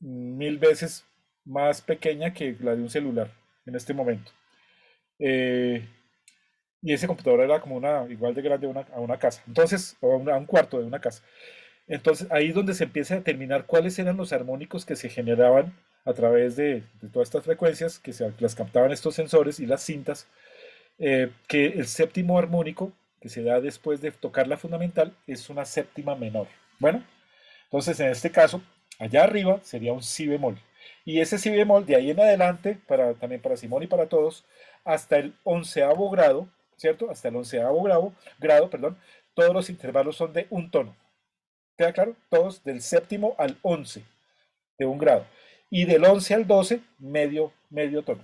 1000 veces más pequeña que la de un celular en este momento. Eh, y ese computador era como igual de grande a una casa. Entonces, o a un cuarto de una casa. Entonces, ahí es donde se empieza a determinar cuáles eran los armónicos que se generaban a través de todas estas frecuencias que las captaban estos sensores y las cintas, que el séptimo armónico que se da después de tocar la fundamental es una séptima menor. Bueno, entonces en este caso, allá arriba sería un si bemol. Y ese si bemol de ahí en adelante, también para Simón y para todos, hasta el onceavo grado, ¿cierto? Hasta el onceavo grado, perdón, todos los intervalos son de un tono. ¿Queda claro? Todos del séptimo al 11 de un grado. Y del 11 al 12, medio tono.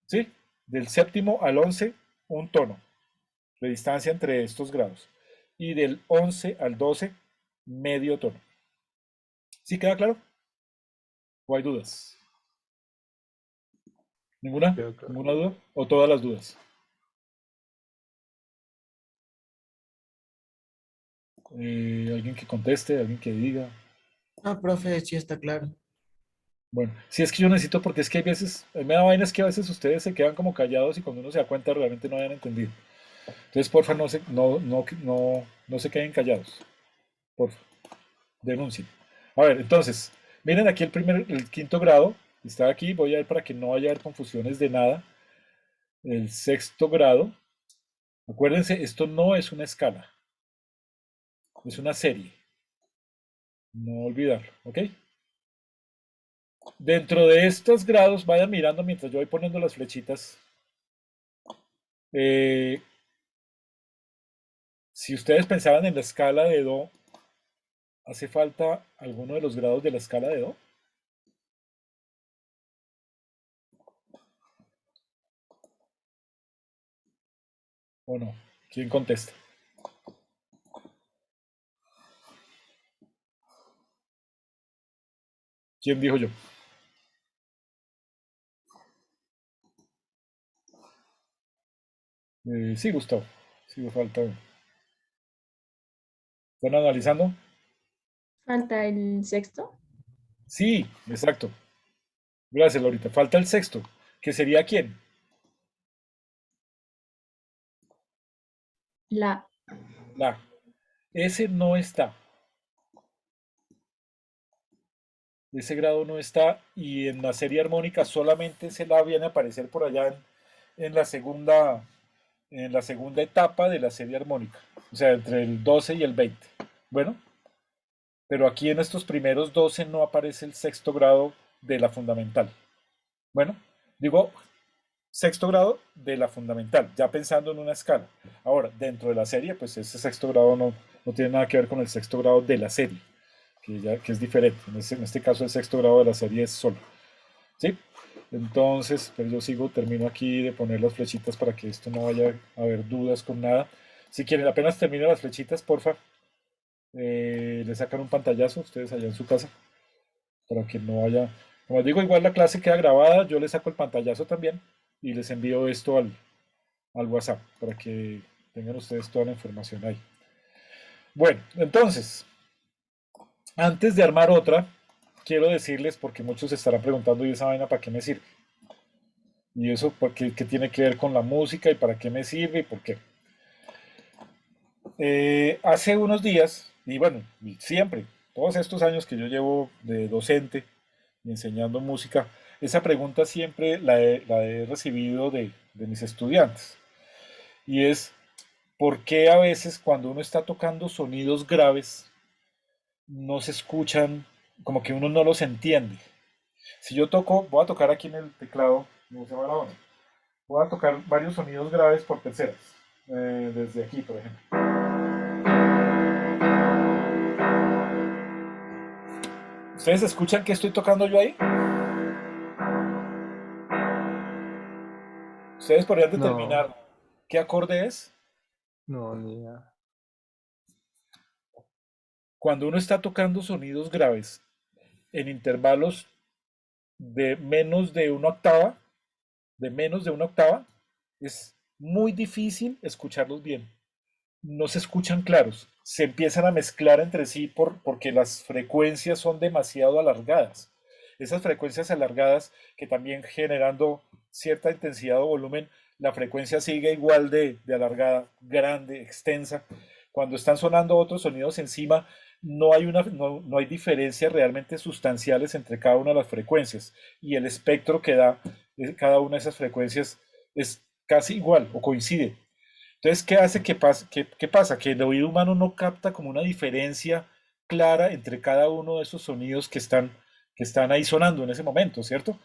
¿Sí? Del séptimo al 11, un tono de distancia entre estos grados. Y del 11 al 12, medio tono. ¿Sí queda claro? ¿O hay dudas? ¿Ninguna? Quedó claro. ¿Ninguna duda? ¿O todas las dudas? ¿Alguien que conteste? ¿Alguien que diga? No, profe, sí está claro. Bueno, si es que yo necesito, porque es que hay veces, me da vaina es que a veces ustedes se quedan como callados y cuando uno se da cuenta realmente no habían entendido. Entonces, porfa, no se queden callados. Porfa, denuncien. A ver, entonces, miren aquí el quinto grado, está aquí, voy a ver para que no haya confusiones de nada. El sexto grado, acuérdense, esto no es una escala, es una serie. No olvidarlo, ¿ok? Dentro de estos grados, vayan mirando mientras yo voy poniendo las flechitas. Eh, si ustedes pensaban en la escala de Do, ¿hace falta alguno de los grados de la escala de Do? ¿O no? ¿Quién contesta? ¿Quién dijo yo? Sí, Gustavo. Sí, me falta uno. ¿Están analizando? Falta el sexto. Sí, exacto. Gracias, Laurita. Falta el sexto, que sería quién? La. La. Ese no está. Ese grado no está y en la serie armónica solamente se la viene a aparecer por allá en la segunda etapa de la serie armónica, o sea, entre el 12 y el 20. Bueno, pero aquí en estos primeros 12 no aparece el sexto grado de la fundamental. Bueno, digo sexto grado de la fundamental, ya pensando en una escala. Ahora, dentro de la serie, pues ese sexto grado no tiene nada que ver con el sexto grado de la serie, que es diferente. En este caso, el sexto grado de la serie es solo. ¿Sí? Entonces, pero yo termino aquí de poner las flechitas para que esto no vaya a haber dudas con nada. Si quieren, apenas termino las flechitas, porfa, le sacan un pantallazo ustedes allá en su casa, para que no haya, como les digo, igual la clase queda grabada, yo les saco el pantallazo también y les envío esto al WhatsApp, para que tengan ustedes toda la información ahí. Bueno, entonces, antes de armar otra, quiero decirles, porque muchos se estarán preguntando, ¿y esa vaina para qué me sirve? Y eso, ¿qué tiene que ver con la música y para qué me sirve y por qué? Hace unos días, y bueno, y siempre, todos estos años que yo llevo de docente y enseñando música, esa pregunta siempre la he recibido de mis estudiantes. Y es, ¿por qué a veces cuando uno está tocando sonidos graves no se escuchan, como que uno no los entiende? Si yo toco, voy a tocar aquí en el teclado, no se va la onda. Voy a tocar varios sonidos graves por terceras, desde aquí, por ejemplo. ¿Ustedes escuchan qué estoy tocando yo ahí? ¿Ustedes podrían No, determinar qué acorde es? no, ni idea. Cuando uno está tocando sonidos graves en intervalos de menos de una octava, es muy difícil escucharlos bien. No se escuchan claros, se empiezan a mezclar entre sí porque las frecuencias son demasiado alargadas. Esas frecuencias alargadas que también generando cierta intensidad o volumen, la frecuencia sigue igual de alargada, grande, extensa. Cuando están sonando otros sonidos encima, no hay diferencias realmente sustanciales entre cada una de las frecuencias y el espectro que da cada una de esas frecuencias es casi igual o coincide. Entonces, ¿qué hace qué pasa? Que el oído humano no capta como una diferencia clara entre cada uno de esos sonidos que están ahí sonando en ese momento, ¿cierto?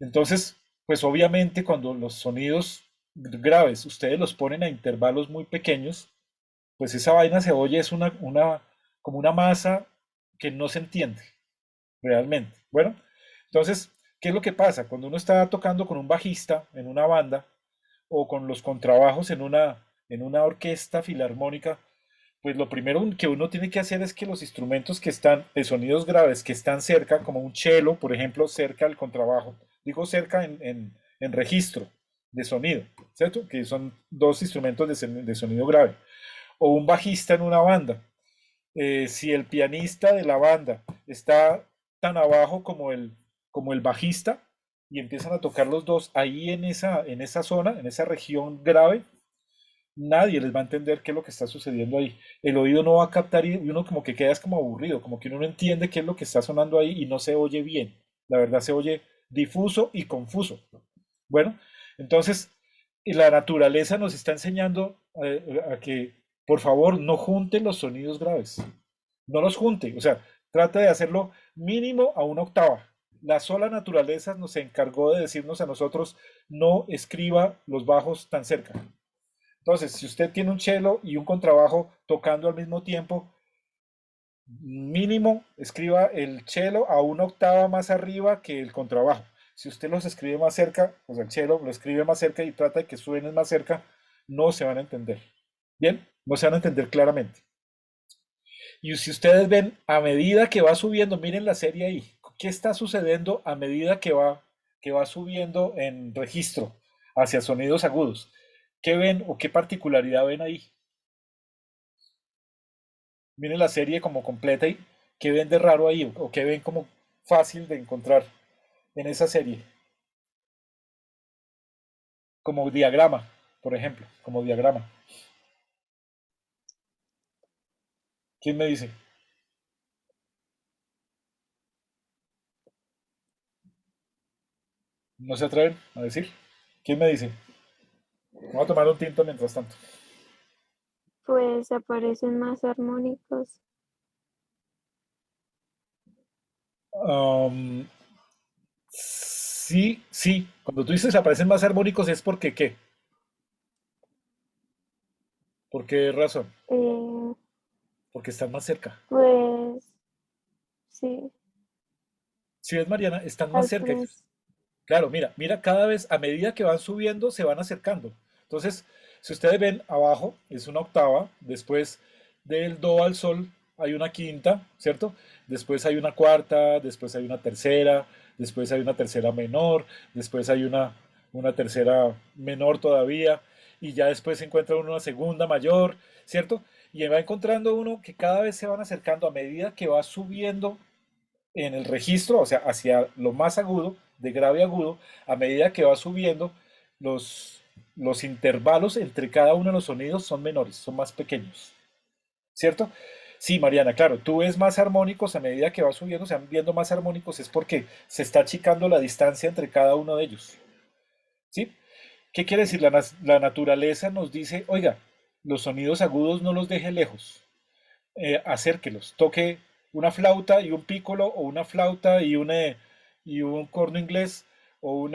Entonces, pues obviamente cuando los sonidos graves ustedes los ponen a intervalos muy pequeños, pues esa vaina se oye, es como una masa que no se entiende realmente. Bueno, entonces, ¿qué es lo que pasa? Cuando uno está tocando con un bajista en una banda o con los contrabajos en una orquesta filarmónica, pues lo primero que uno tiene que hacer es que los instrumentos que están de sonidos graves, que están cerca, como un cello, por ejemplo, cerca del contrabajo, digo cerca en registro de sonido, ¿cierto? Que son dos instrumentos de sonido grave. O un bajista en una banda. Si el pianista de la banda está tan abajo como el bajista y empiezan a tocar los dos ahí en esa zona, en esa región grave, nadie les va a entender qué es lo que está sucediendo ahí. El oído no va a captar y uno como que queda es como aburrido, como que uno no entiende qué es lo que está sonando ahí y no se oye bien. La verdad se oye difuso y confuso. Bueno, entonces la naturaleza nos está enseñando a que por favor no junte los sonidos graves. No los junte, o sea, trata de hacerlo mínimo a una octava. La sola naturaleza nos encargó de decirnos a nosotros no escriba los bajos tan cerca. Entonces, si usted tiene un cello y un contrabajo tocando al mismo tiempo, mínimo escriba el cello a una octava más arriba que el contrabajo. Si usted los escribe más cerca, pues el cello lo escribe más cerca y trata de que suenen más cerca, no se van a entender. Bien, no se van a entender claramente. Y si ustedes ven, a medida que va subiendo, miren la serie ahí, ¿qué está sucediendo a medida que va subiendo en registro hacia sonidos agudos? ¿Qué ven o qué particularidad ven ahí? Miren la serie como completa y qué ven de raro ahí o qué ven como fácil de encontrar en esa serie. Como diagrama, por ejemplo, como diagrama. ¿Quién me dice? ¿No se atreven a decir? ¿Quién me dice? Voy a tomar un tinto mientras tanto. Pues aparecen más armónicos. Um, Sí, sí. Cuando tú dices aparecen más armónicos es porque ¿qué? ¿Por qué razón? Eh, Porque están más cerca. pues sí, Si ves, Mariana, están más al cerca. principio. Claro, mira, mira, cada vez a medida que van subiendo se van acercando. Entonces, si ustedes ven abajo, es una octava, después del do al sol hay una quinta, ¿cierto? Después hay una cuarta, después hay una tercera, después hay una tercera menor, después hay una tercera menor todavía, y ya después se encuentra uno una segunda mayor, ¿cierto? Y va encontrando uno que cada vez se van acercando a medida que va subiendo en el registro, o sea, hacia lo más agudo, de grave a agudo, a medida que va subiendo, los intervalos entre cada uno de los sonidos son menores, son más pequeños, ¿cierto? Sí, Mariana, claro, tú ves más armónicos a medida que va subiendo, se van viendo más armónicos, es porque se está achicando la distancia entre cada uno de ellos, ¿sí? ¿Qué quiere decir? La naturaleza nos dice, oiga, los sonidos agudos no los deje lejos, acérquelos, toque una flauta y un pícolo o una flauta y un corno inglés o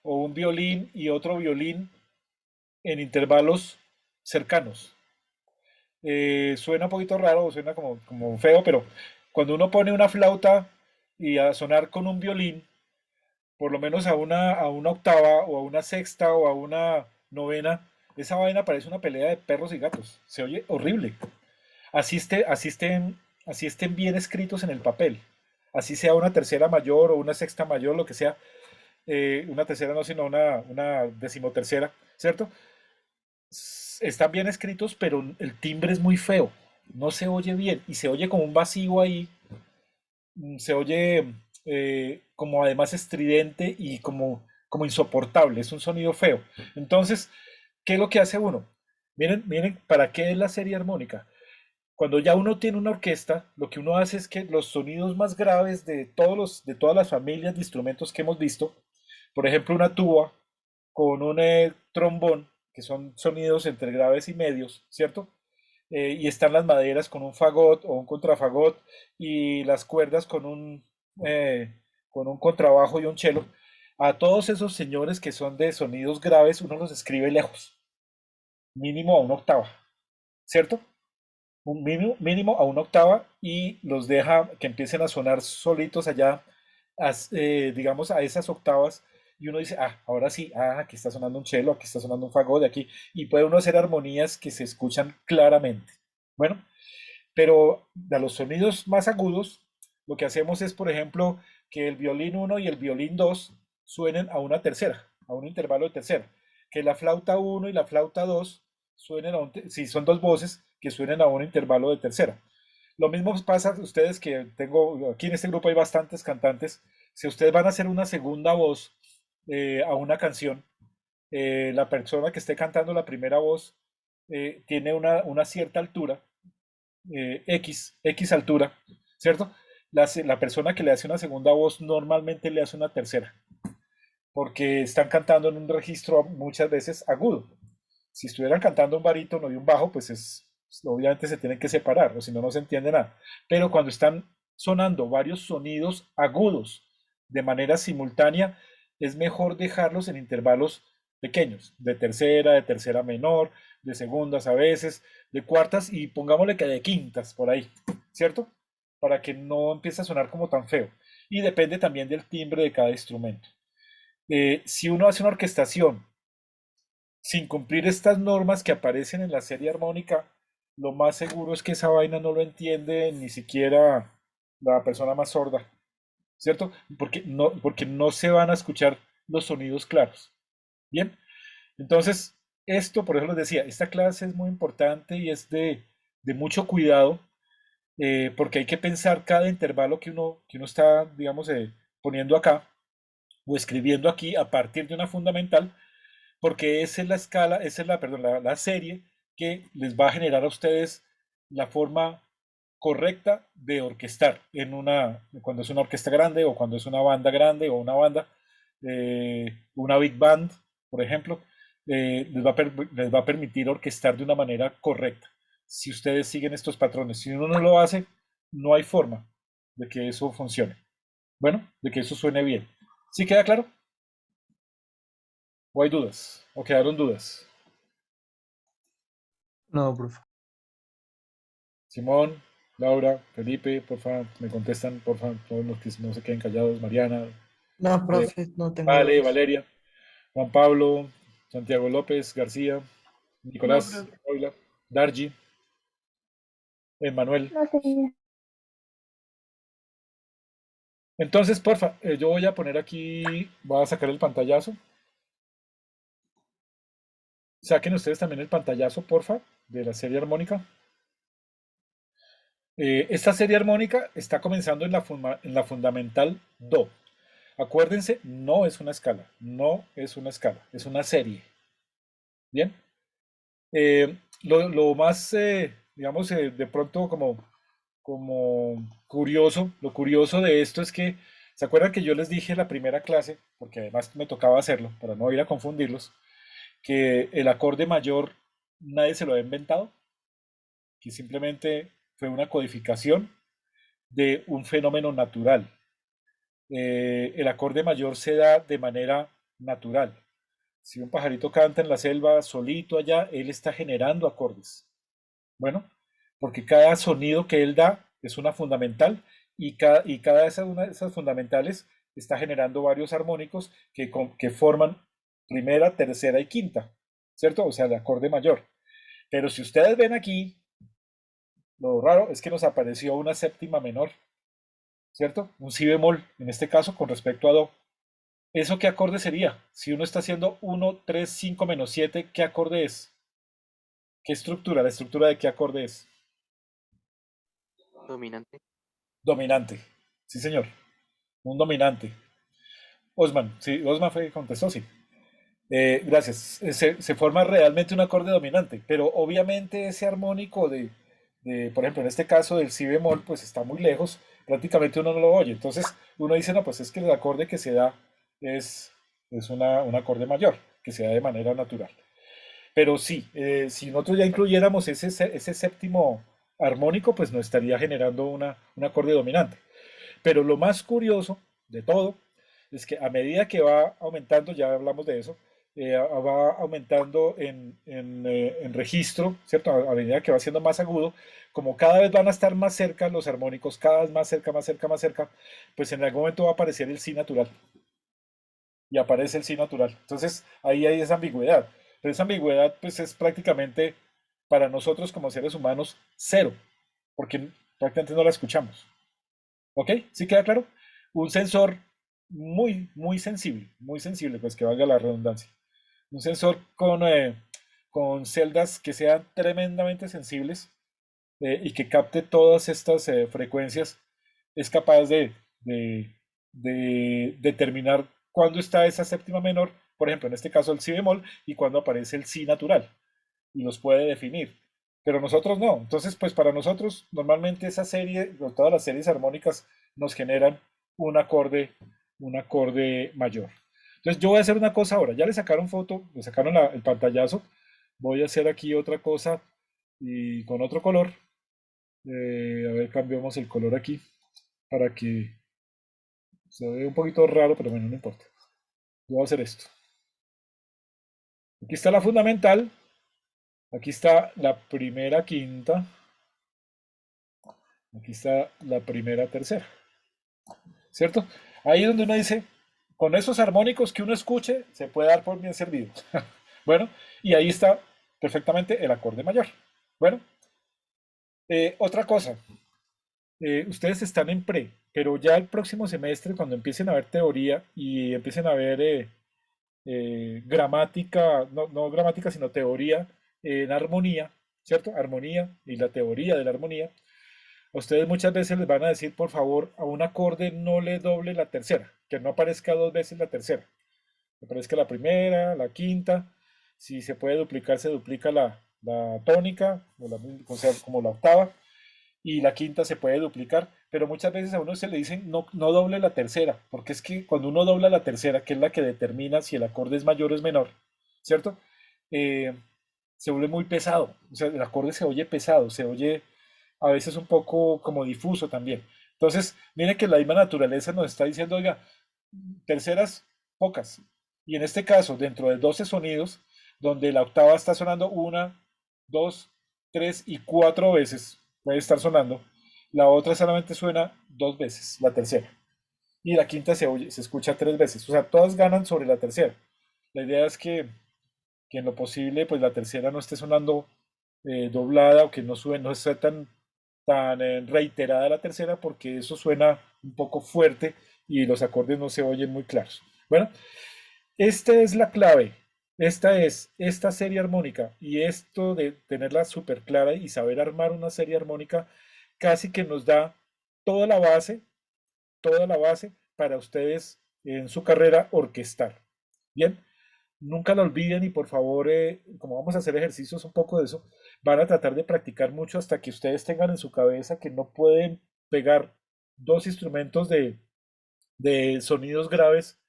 un violín y otro violín en intervalos cercanos. Suena un poquito raro, suena como feo, pero cuando uno pone una flauta y a sonar con un violín, por lo menos a una octava o a una sexta o a una novena, esa vaina parece una pelea de perros y gatos. Se oye horrible. Así estén bien escritos en el papel. Así sea una tercera mayor o una sexta mayor, lo que sea, una tercera no, sino una decimotercera, ¿cierto? Están bien escritos, pero el timbre es muy feo. No se oye bien y se oye como un vacío ahí. Se oye como además estridente y como insoportable. Es un sonido feo. Entonces, ¿qué es lo que hace uno? Miren, miren, ¿para qué es la serie armónica? Cuando ya uno tiene una orquesta, lo que uno hace es que los sonidos más graves de todas las familias de instrumentos que hemos visto, por ejemplo, una tuba con un trombón, que son sonidos entre graves y medios, ¿cierto? Y están las maderas con un fagot o un contrafagot y las cuerdas con un contrabajo y un cello. A todos esos señores que son de sonidos graves, uno los escribe lejos, mínimo a una octava, ¿cierto? Un mínimo a una octava y los deja que empiecen a sonar solitos allá, digamos, a esas octavas. Y uno dice, ah, ahora sí, ah, aquí está sonando un cello, aquí está sonando un fagot de aquí. Y puede uno hacer armonías que se escuchan claramente. Bueno, pero a los sonidos más agudos, lo que hacemos es, por ejemplo, que el violín uno y el violín 2 suenen a una tercera, a un intervalo de tercera. Que la flauta uno y la flauta 2 suenen si son dos voces, que suenen a un intervalo de tercera. Lo mismo pasa a ustedes que tengo, aquí en este grupo hay bastantes cantantes. Si ustedes van a hacer una segunda voz a una canción, la persona que esté cantando la primera voz tiene una cierta altura X altura, ¿cierto? La persona que le hace una segunda voz normalmente le hace una tercera, porque están cantando en un registro muchas veces agudo. Si estuvieran cantando un barítono y un bajo, obviamente se tienen que separar, o si no, no se entiende nada. Pero cuando están sonando varios sonidos agudos de manera simultánea, es mejor dejarlos en intervalos pequeños, de tercera menor, de segundas a veces, de cuartas y pongámosle que de quintas por ahí, ¿cierto? Para que no empiece a sonar como tan feo. Y depende también del timbre de cada instrumento. Si uno hace una orquestación sin cumplir estas normas que aparecen en la serie armónica, lo más seguro es que esa vaina no lo entiende ni siquiera la persona más sorda, ¿cierto? Porque no se van a escuchar los sonidos claros. Bien, entonces, esto, por eso les decía, esta clase es muy importante y es de mucho cuidado, porque hay que pensar cada intervalo que uno está, digamos, poniendo acá o escribiendo aquí a partir de una fundamental, porque esa es la escala, esa es perdón, la serie que les va a generar a ustedes la forma correcta de orquestar cuando es una orquesta grande o cuando es una banda grande o una big band, por ejemplo, les va a permitir orquestar de una manera correcta. Si ustedes siguen estos patrones, si uno no lo hace, no hay forma de que eso funcione. Bueno, de que eso suene bien. ¿Sí queda claro? ¿O hay dudas? ¿O quedaron dudas? No, profe. Simón, Laura, Felipe, por favor, me contestan, por favor, todos los que no se queden callados. Mariana, No, eh, profe, no tengo Vale, dudas. Valeria, Juan Pablo, Santiago López, García, No, Nicolás, profe. Paula, Dargi, Manuel. No, señor. Entonces, porfa, yo voy a poner aquí, voy a sacar el pantallazo. Saquen ustedes también el pantallazo, porfa, de la serie armónica. Esta serie armónica está comenzando en la fundamental Do. Acuérdense, no es una escala, no es una escala, es una serie. Bien. Lo más, digamos, de pronto como curioso, lo curioso de esto es que, ¿se acuerdan que yo les dije en la primera clase, porque además me tocaba hacerlo para no ir a confundirlos, que el acorde mayor nadie se lo ha inventado, que simplemente fue una codificación de un fenómeno natural? El acorde mayor se da de manera natural. Si un pajarito canta en la selva solito allá, él está generando acordes. Bueno, porque cada sonido que él da es una fundamental y cada una de esas fundamentales está generando varios armónicos que forman primera, tercera y quinta, ¿cierto? O sea, el acorde mayor. Pero si ustedes ven aquí, lo raro es que nos apareció una séptima menor, ¿cierto? Un si bemol, en este caso, con respecto a do. ¿Eso qué acorde sería? Si uno está haciendo 1, 3, 5 menos 7, ¿qué acorde es? ¿Qué estructura? ¿La estructura de qué acorde es? Dominante. Dominante. Sí, señor. Un dominante. Osman, sí, Osman fue que contestó, sí. Gracias. Se forma realmente un acorde dominante, pero obviamente ese armónico por ejemplo, en este caso del si bemol, pues está muy lejos, prácticamente uno no lo oye. Entonces uno dice, no, pues es que el acorde que se da es un acorde mayor, que se da de manera natural. Pero sí, si nosotros ya incluyéramos ese séptimo armónico, pues nos estaría generando un acorde dominante. Pero lo más curioso de todo es que a medida que va aumentando, ya hablamos de eso, va aumentando en registro, ¿cierto? A medida que va siendo más agudo, como cada vez van a estar más cerca los armónicos, cada vez más cerca, más cerca, más cerca, pues en algún momento va a aparecer el si natural. Y aparece el sí natural. Entonces ahí hay esa ambigüedad. Pero esa ambigüedad pues es prácticamente para nosotros como seres humanos cero, porque prácticamente no la escuchamos. ¿Ok? ¿Sí queda claro? Un sensor muy sensible, pues que valga la redundancia. Un sensor con celdas que sean tremendamente sensibles y que capte todas estas frecuencias, es capaz de determinar cuándo está esa séptima menor, por ejemplo, en este caso el si bemol, y cuándo aparece el si natural, y los puede definir. Pero nosotros no. Entonces, pues para nosotros, normalmente esa serie, o todas las series armónicas, nos generan un acorde, un acorde mayor. Entonces, yo voy a hacer una cosa ahora. Ya le sacaron foto, le sacaron el pantallazo. Voy a hacer aquí otra cosa y con otro color. A ver, cambiamos el color aquí para que se vea un poquito raro, pero bueno, no importa. Yo voy a hacer esto. Aquí está la fundamental. Aquí está la primera quinta. Aquí está la primera tercera. ¿Cierto? Ahí es donde uno dice, con esos armónicos que uno escuche, se puede dar por bien servido. Bueno, y ahí está perfectamente el acorde mayor. Bueno, otra cosa, ustedes están en pre, pero ya el próximo semestre, cuando empiecen a ver teoría y empiecen a ver gramática, no gramática, sino teoría en armonía, ¿cierto? Armonía y la teoría de la armonía. A ustedes muchas veces les van a decir, por favor, a un acorde no le doble la tercera, que no aparezca dos veces la tercera. Que aparezca la primera, la quinta. Si se puede duplicar, se duplica la tónica, o sea, como la octava, y la quinta se puede duplicar, pero muchas veces a uno se le dicen no, no doble la tercera, porque es que cuando uno dobla la tercera, que es la que determina si el acorde es mayor o es menor, ¿cierto? Eh, Se vuelve muy pesado, o sea, el acorde se oye pesado, se oye a veces un poco como difuso también. Entonces, miren que la misma naturaleza nos está diciendo, oiga, terceras pocas, Y en este caso, dentro de 12 sonidos, donde la octava está sonando una, dos, tres y cuatro veces, puede estar sonando, la otra solamente suena dos veces, la tercera. Y la quinta se escucha tres veces. O sea, todas ganan sobre la tercera. La idea es que en lo posible, pues la tercera no esté sonando doblada o que no esté tan reiterada la tercera, porque eso suena un poco fuerte y los acordes no se oyen muy claros. Bueno, esta es la clave. Esta es esta serie armónica y esto de tenerla súper clara y saber armar una serie armónica casi que nos da toda la base, toda la base para ustedes en su carrera orquestar. Bien, nunca lo olviden y por favor, como vamos a hacer ejercicios un poco de eso, van a tratar de practicar mucho hasta que ustedes tengan en su cabeza que no pueden pegar dos instrumentos de sonidos graves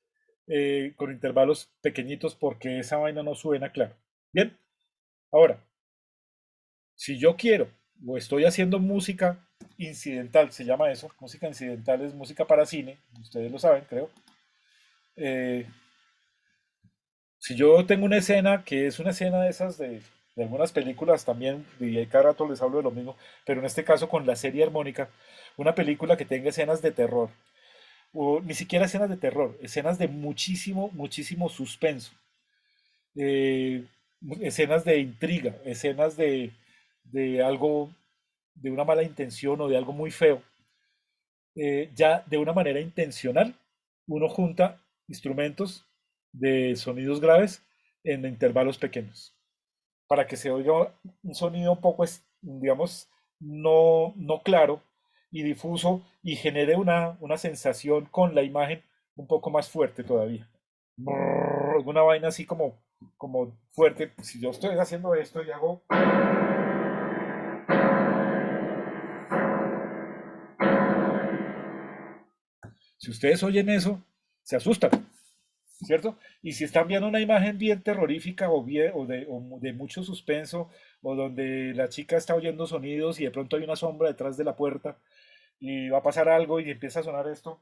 con intervalos pequeñitos porque esa vaina no suena claro. Bien, ahora, si yo quiero o estoy haciendo música incidental, se llama eso, música incidental es música para cine, ustedes lo saben, creo. Eh, si yo tengo una escena que es una escena de esas de algunas películas también, y cada rato les hablo de lo mismo, pero en este caso con la serie armónica, una película que tenga escenas de terror, o ni siquiera escenas de terror, escenas de muchísimo, muchísimo suspenso, eh, escenas de intriga, escenas de algo, de una mala intención o de algo muy feo, ya de una manera intencional, uno junta instrumentos de sonidos graves en intervalos pequeños, para que se oiga un sonido un poco, digamos, no claro y difuso y genere una sensación con la imagen un poco más fuerte todavía. Alguna vaina así como fuerte. Si yo estoy haciendo esto y hago... Si ustedes oyen eso, se asustan, ¿cierto? Y si están viendo una imagen bien terrorífica o de mucho suspenso, o donde la chica está oyendo sonidos y de pronto hay una sombra detrás de la puerta y va a pasar algo y empieza a sonar esto,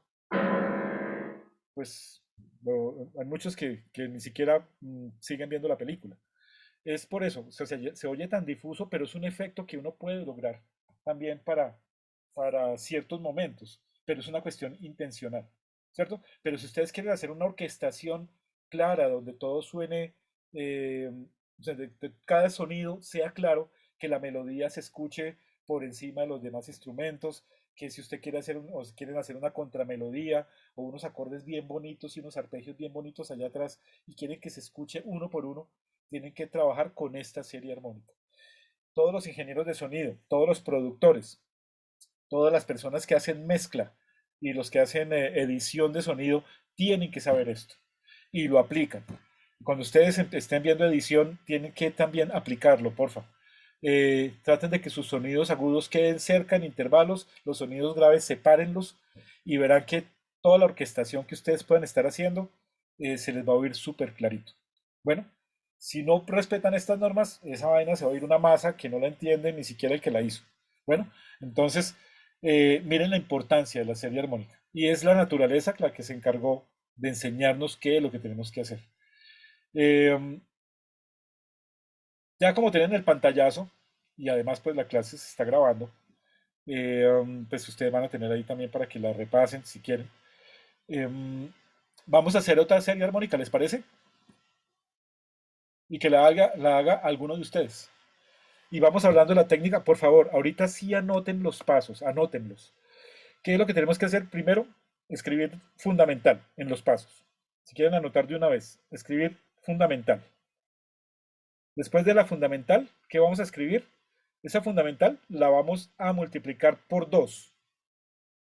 pues hay muchos que ni siquiera siguen viendo la película. Es por eso, o sea, se oye tan difuso, pero es un efecto que uno puede lograr también para ciertos momentos, pero es una cuestión intencional, ¿cierto? Pero si ustedes quieren hacer una orquestación clara, donde todo suene, eh, o sea, de cada sonido sea claro, que la melodía se escuche por encima de los demás instrumentos, que si usted quiere o si quieren hacer una contramelodía o unos acordes bien bonitos y unos arpegios bien bonitos allá atrás y quieren que se escuche uno por uno, tienen que trabajar con esta serie armónica. Todos los ingenieros de sonido, todos los productores, todas las personas que hacen mezcla y los que hacen edición de sonido tienen que saber esto y lo aplican. Cuando ustedes estén viendo edición, tienen que también aplicarlo, porfa. Traten de que sus sonidos agudos queden cerca en intervalos, los sonidos graves sepárenlos y verán que toda la orquestación que ustedes puedan estar haciendo se les va a oír súper clarito. Bueno, si no respetan estas normas, esa vaina se va a oír una masa que no la entiende ni siquiera el que la hizo. Bueno, entonces miren la importancia de la serie armónica. Y es la naturaleza la que se encargó de enseñarnos qué es lo que tenemos que hacer. Eh, ya como tienen el pantallazo, y además pues la clase se está grabando, pues ustedes van a tener ahí también para que la repasen si quieren. Vamos a hacer otra serie armónica, ¿les parece? Y que la haga alguno de ustedes. Y vamos hablando de la técnica, por favor, ahorita sí anoten los pasos, anótenlos. ¿Qué es lo que tenemos que hacer? Primero, escribir fundamental en los pasos. Si quieren anotar de una vez, escribir fundamental. Después de la fundamental, ¿qué vamos a escribir? Esa fundamental la vamos a multiplicar por 2,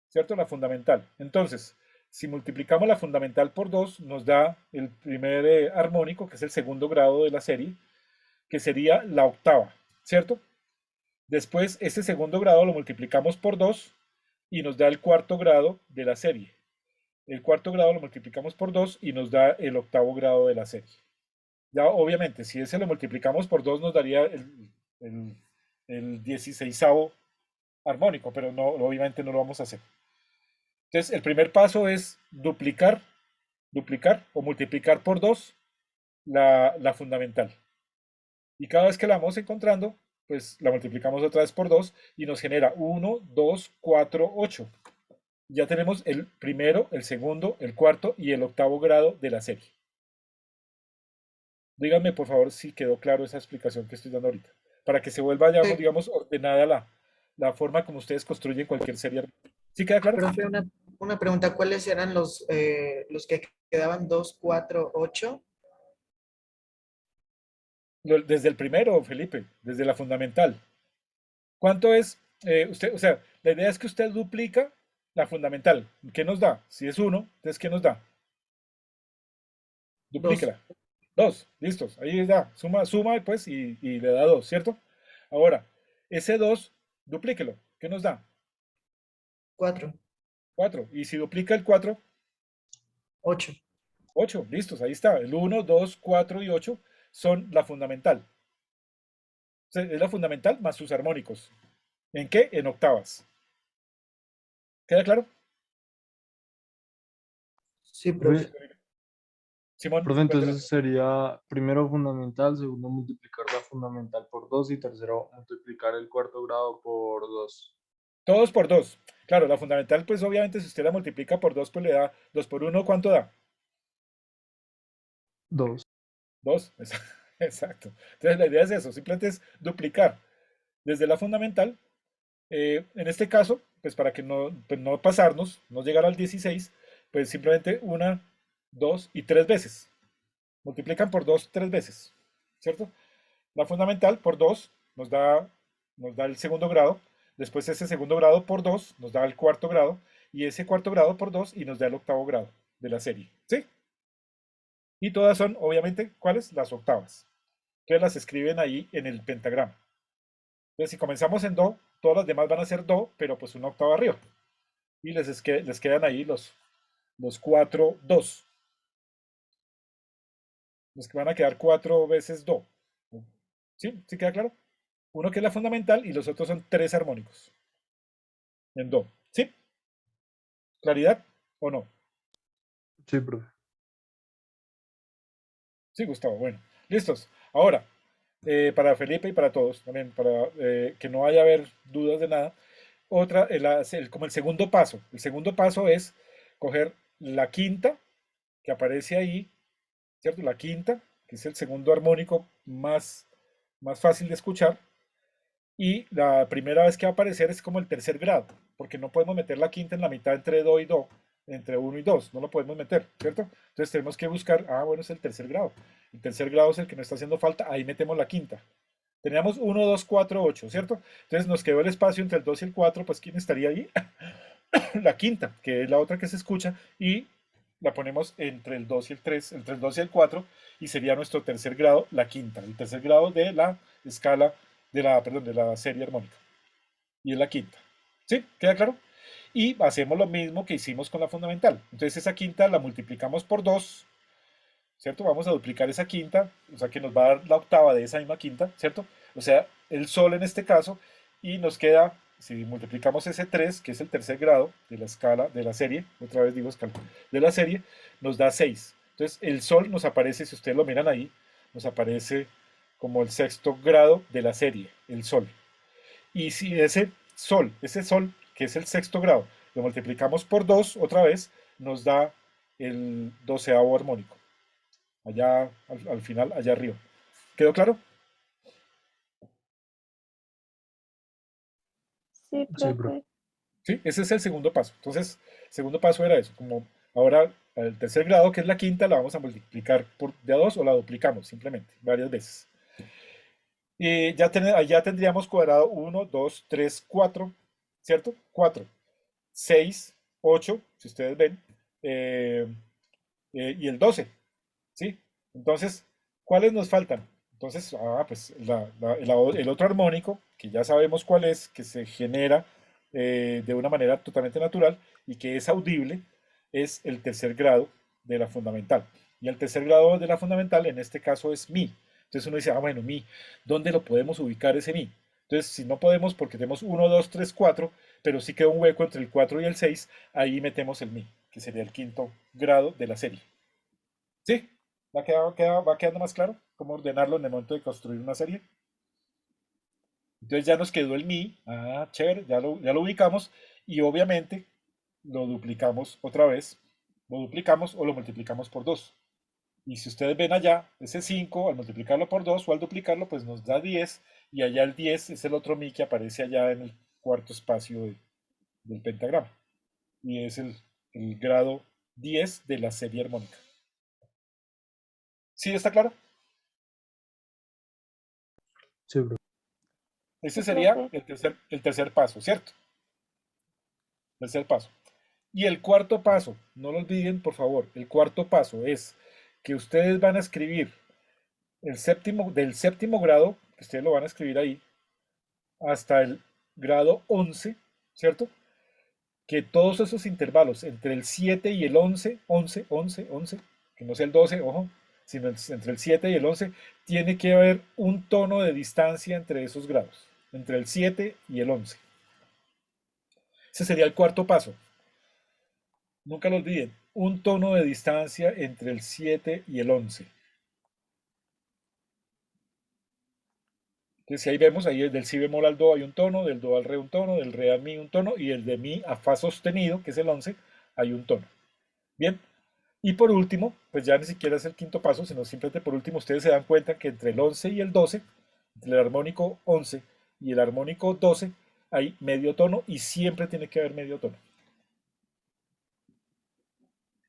¿cierto? La fundamental. Entonces, si multiplicamos la fundamental por 2, nos da el primer armónico, que es el segundo grado de la serie, que sería la octava, ¿cierto? Después, este segundo grado lo multiplicamos por 2 y nos da el cuarto grado de la serie. El cuarto grado lo multiplicamos por 2 y nos da el octavo grado de la serie. Ya, obviamente, si ese lo multiplicamos por 2 nos daría el 16º armónico, pero no, obviamente no lo vamos a hacer. Entonces, el primer paso es duplicar duplicar o multiplicar por 2 la fundamental. Y cada vez que la vamos encontrando, pues la multiplicamos otra vez por 2 y nos genera 1, 2, 4, 8. Ya tenemos el primero, el segundo, el cuarto y el octavo grado de la serie. Díganme, por favor, si quedó claro esa explicación que estoy dando ahorita, para que se vuelva, Sí. digamos, ordenada la forma como ustedes construyen cualquier serie. ¿Sí queda claro? Profe, una pregunta, ¿cuáles eran los que quedaban 2, 4, 8? Desde el primero, Felipe, desde la fundamental. ¿Cuánto es? Usted, o sea, la idea es que usted duplica la fundamental. ¿Qué nos da? Si es 1, entonces ¿qué nos da? 2, Duplíquela. 2, listos. Ahí da. Suma pues y le da 2, ¿cierto? Ahora, ese 2, duplíquelo. ¿Qué nos da? 4, 4. Y si duplica el 4, 8. 8. Listos. Ahí está. El 1, 2, 4 y 8 son la fundamental. O sea, es la fundamental más sus armónicos. ¿En qué? En octavas. ¿Queda claro? Sí, profe. Simón, Profe, cuéntenos. entonces sería primero fundamental, segundo multiplicar la fundamental por 2 y tercero multiplicar el cuarto grado por 2. Todos por 2. Claro, la fundamental, pues obviamente si usted la multiplica por 2, pues le da 2 por 1, ¿cuánto da? 2. 2. Exacto. Entonces la idea es eso, simplemente es duplicar desde la fundamental. En este caso, pues para que no, pues no pasarnos, no llegar al 16, pues simplemente una, 2 y 3 veces. Multiplican por 2 3 veces, ¿cierto? La fundamental por 2 nos da el segundo grado, después ese segundo grado por 2 nos da el cuarto grado, y ese cuarto grado por 2 y nos da el octavo grado de la serie, ¿sí? Y todas son, obviamente, ¿cuáles? Las octavas. Entonces las escriben ahí en el pentagrama. Entonces si comenzamos en Do, todas las demás van a ser Do, pero pues una octava arriba. Y les quedan ahí los 4 Dos. Los que van a quedar 4 veces Do. ¿Sí? ¿Sí queda claro? Uno que es la fundamental y los otros son 3 armónicos en Do. ¿Sí? ¿Claridad o no? Sí, profe. Sí, Gustavo. Bueno, listos. Ahora, para Felipe y para todos, también, para que no haya haber dudas de nada, otra, como el segundo paso. El segundo paso es coger la quinta que aparece ahí, ¿cierto? La quinta, que es el segundo armónico más fácil de escuchar, y la primera vez que va a aparecer es como el tercer grado, porque no podemos meter la quinta en la mitad entre do y do, entre 1 y 2, no lo podemos meter, ¿cierto? Entonces tenemos que buscar, bueno, es el tercer grado. El tercer grado es el que nos está haciendo falta, ahí metemos la quinta. Teníamos 1, 2, 4, 8, ¿cierto? Entonces nos quedó el espacio entre el 2 y el 4, pues ¿quién estaría ahí? La quinta, que es la otra que se escucha, y la ponemos entre el 2 y el 3, entre el 2 y el 4, y sería nuestro tercer grado, la quinta, el tercer grado de la escala, perdón, de la serie armónica. Y es la quinta. ¿Sí? ¿Queda claro? Y hacemos lo mismo que hicimos con la fundamental. Entonces esa quinta la multiplicamos por 2, ¿cierto? Vamos a duplicar esa quinta, o sea que nos va a dar la octava de esa misma quinta, ¿cierto? O sea, el sol en este caso, y nos queda, si multiplicamos ese 3, que es el tercer grado de la escala, de la serie, otra vez digo escala, de la serie, nos da 6. Entonces el sol nos aparece, si ustedes lo miran ahí, nos aparece como el sexto grado de la serie, el sol. Y si ese sol, que es el sexto grado, lo multiplicamos por 2 otra vez, nos da el doceavo armónico allá al final, allá arriba. ¿Quedó claro? Sí, Sí, profe. profe. Sí, ese es el segundo paso. Entonces, el segundo paso era eso, como ahora el tercer grado, que es la quinta, la vamos a multiplicar por de a 2 o la duplicamos simplemente, varias veces. Y ya tendríamos cuadrado 1, 2, 3, 4, ¿cierto? 4, 6, 8, si ustedes ven, eh, y el 12, ¿sí? Entonces, ¿cuáles nos faltan? Entonces, pues el otro armónico, que ya sabemos cuál es, que se genera de una manera totalmente natural y que es audible, es el tercer grado de la fundamental. Y el tercer grado de la fundamental, en este caso, es mi. Entonces uno dice, bueno, mi, ¿dónde lo podemos ubicar ese mi? Entonces, si no podemos, porque tenemos 1, 2, 3, 4, pero sí queda un hueco entre el 4 y el 6, ahí metemos el mi, que sería el quinto grado de la serie. ¿Sí? Va quedando más claro cómo ordenarlo en el momento de construir una serie. Entonces ya nos quedó el mi. Ah, chévere, ya lo ubicamos. Y obviamente lo duplicamos otra vez. Lo duplicamos o lo multiplicamos por 2. Y si ustedes ven allá, ese 5 al multiplicarlo por 2 o al duplicarlo, pues nos da 10. Y allá el 10 es el otro mi que aparece allá en el cuarto espacio del pentagrama. Y es el grado 10 de la serie armónica. ¿Sí está claro? Sí, profe. Ese Sí, sería profe. el tercer paso, ¿cierto? Tercer paso. Y el cuarto paso, no lo olviden, por favor, el cuarto paso es que ustedes van a escribir del séptimo grado, que ustedes lo van a escribir ahí, hasta el grado 11, ¿cierto? Que todos esos intervalos entre el 7 y el 11, 11, 11, 11, que no sea el 12, ojo, sino entre el 7 y el 11, tiene que haber un tono de distancia entre esos grados, entre el 7 y el 11. Ese sería el cuarto paso. Nunca lo olviden, un tono de distancia entre el 7 y el 11. Entonces, si ahí vemos, ahí del si bemol al do hay un tono, del do al re un tono, del re al mi un tono, y el de mi a fa sostenido, que es el 11, hay un tono. Bien, y por último, pues ya ni siquiera es el quinto paso, sino simplemente por último ustedes se dan cuenta que entre el 11 y el 12, entre el armónico 11 y el armónico 12, hay medio tono y siempre tiene que haber medio tono.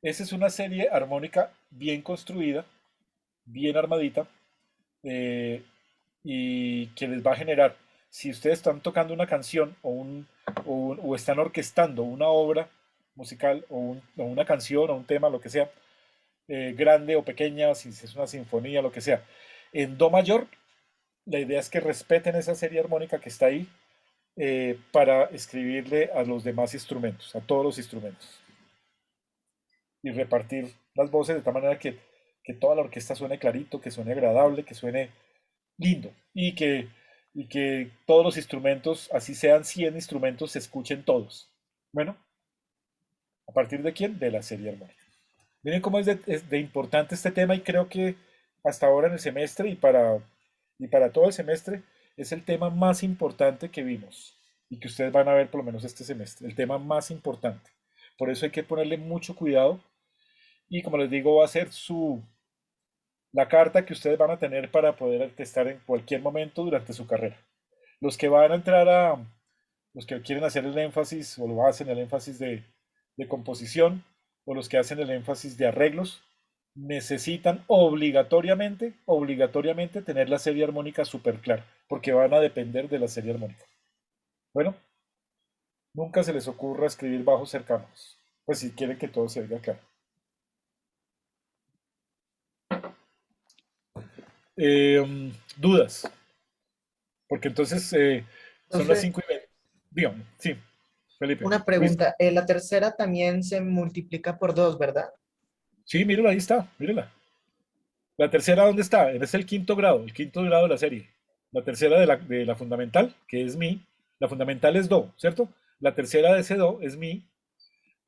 Esa es una serie armónica bien construida, bien armadita, eh, y que les va a generar, si ustedes están tocando una canción o están orquestando una obra musical o una canción o un tema, lo que sea, grande o pequeña, si es una sinfonía, lo que sea, en do mayor, la idea es que respeten esa serie armónica que está ahí para escribirle a los demás instrumentos, a todos los instrumentos, y repartir las voces de tal manera que toda la orquesta suene clarito, que suene agradable, que suene lindo y que todos los instrumentos, así sean 100 instrumentos, se escuchen todos. Bueno, ¿a partir de quién? De la serie armónica. Miren cómo es de importante este tema y creo que hasta ahora en el semestre y para todo el semestre es el tema más importante que vimos y que ustedes van a ver por lo menos este semestre, el tema más importante. Por eso hay que ponerle mucho cuidado y como les digo, va a ser la carta que ustedes van a tener para poder testar en cualquier momento durante su carrera. Los que van a entrar los que quieren hacer el énfasis o lo hacen el énfasis de composición o los que hacen el énfasis de arreglos, necesitan obligatoriamente tener la serie armónica súper clara, porque van a depender de la serie armónica. Bueno, nunca se les ocurra escribir bajos cercanos, pues si quieren que todo se oiga claro. Dudas, porque entonces son las Profe, 5:20. Dígame, sí, Felipe. una Luis. pregunta. La tercera también se multiplica por 2, ¿verdad? Sí, mírala, ahí está, mírala. La tercera, ¿dónde está? Es el quinto grado de la serie. La tercera de la fundamental, que es mi. La fundamental es do, ¿cierto? La tercera de ese do es mi.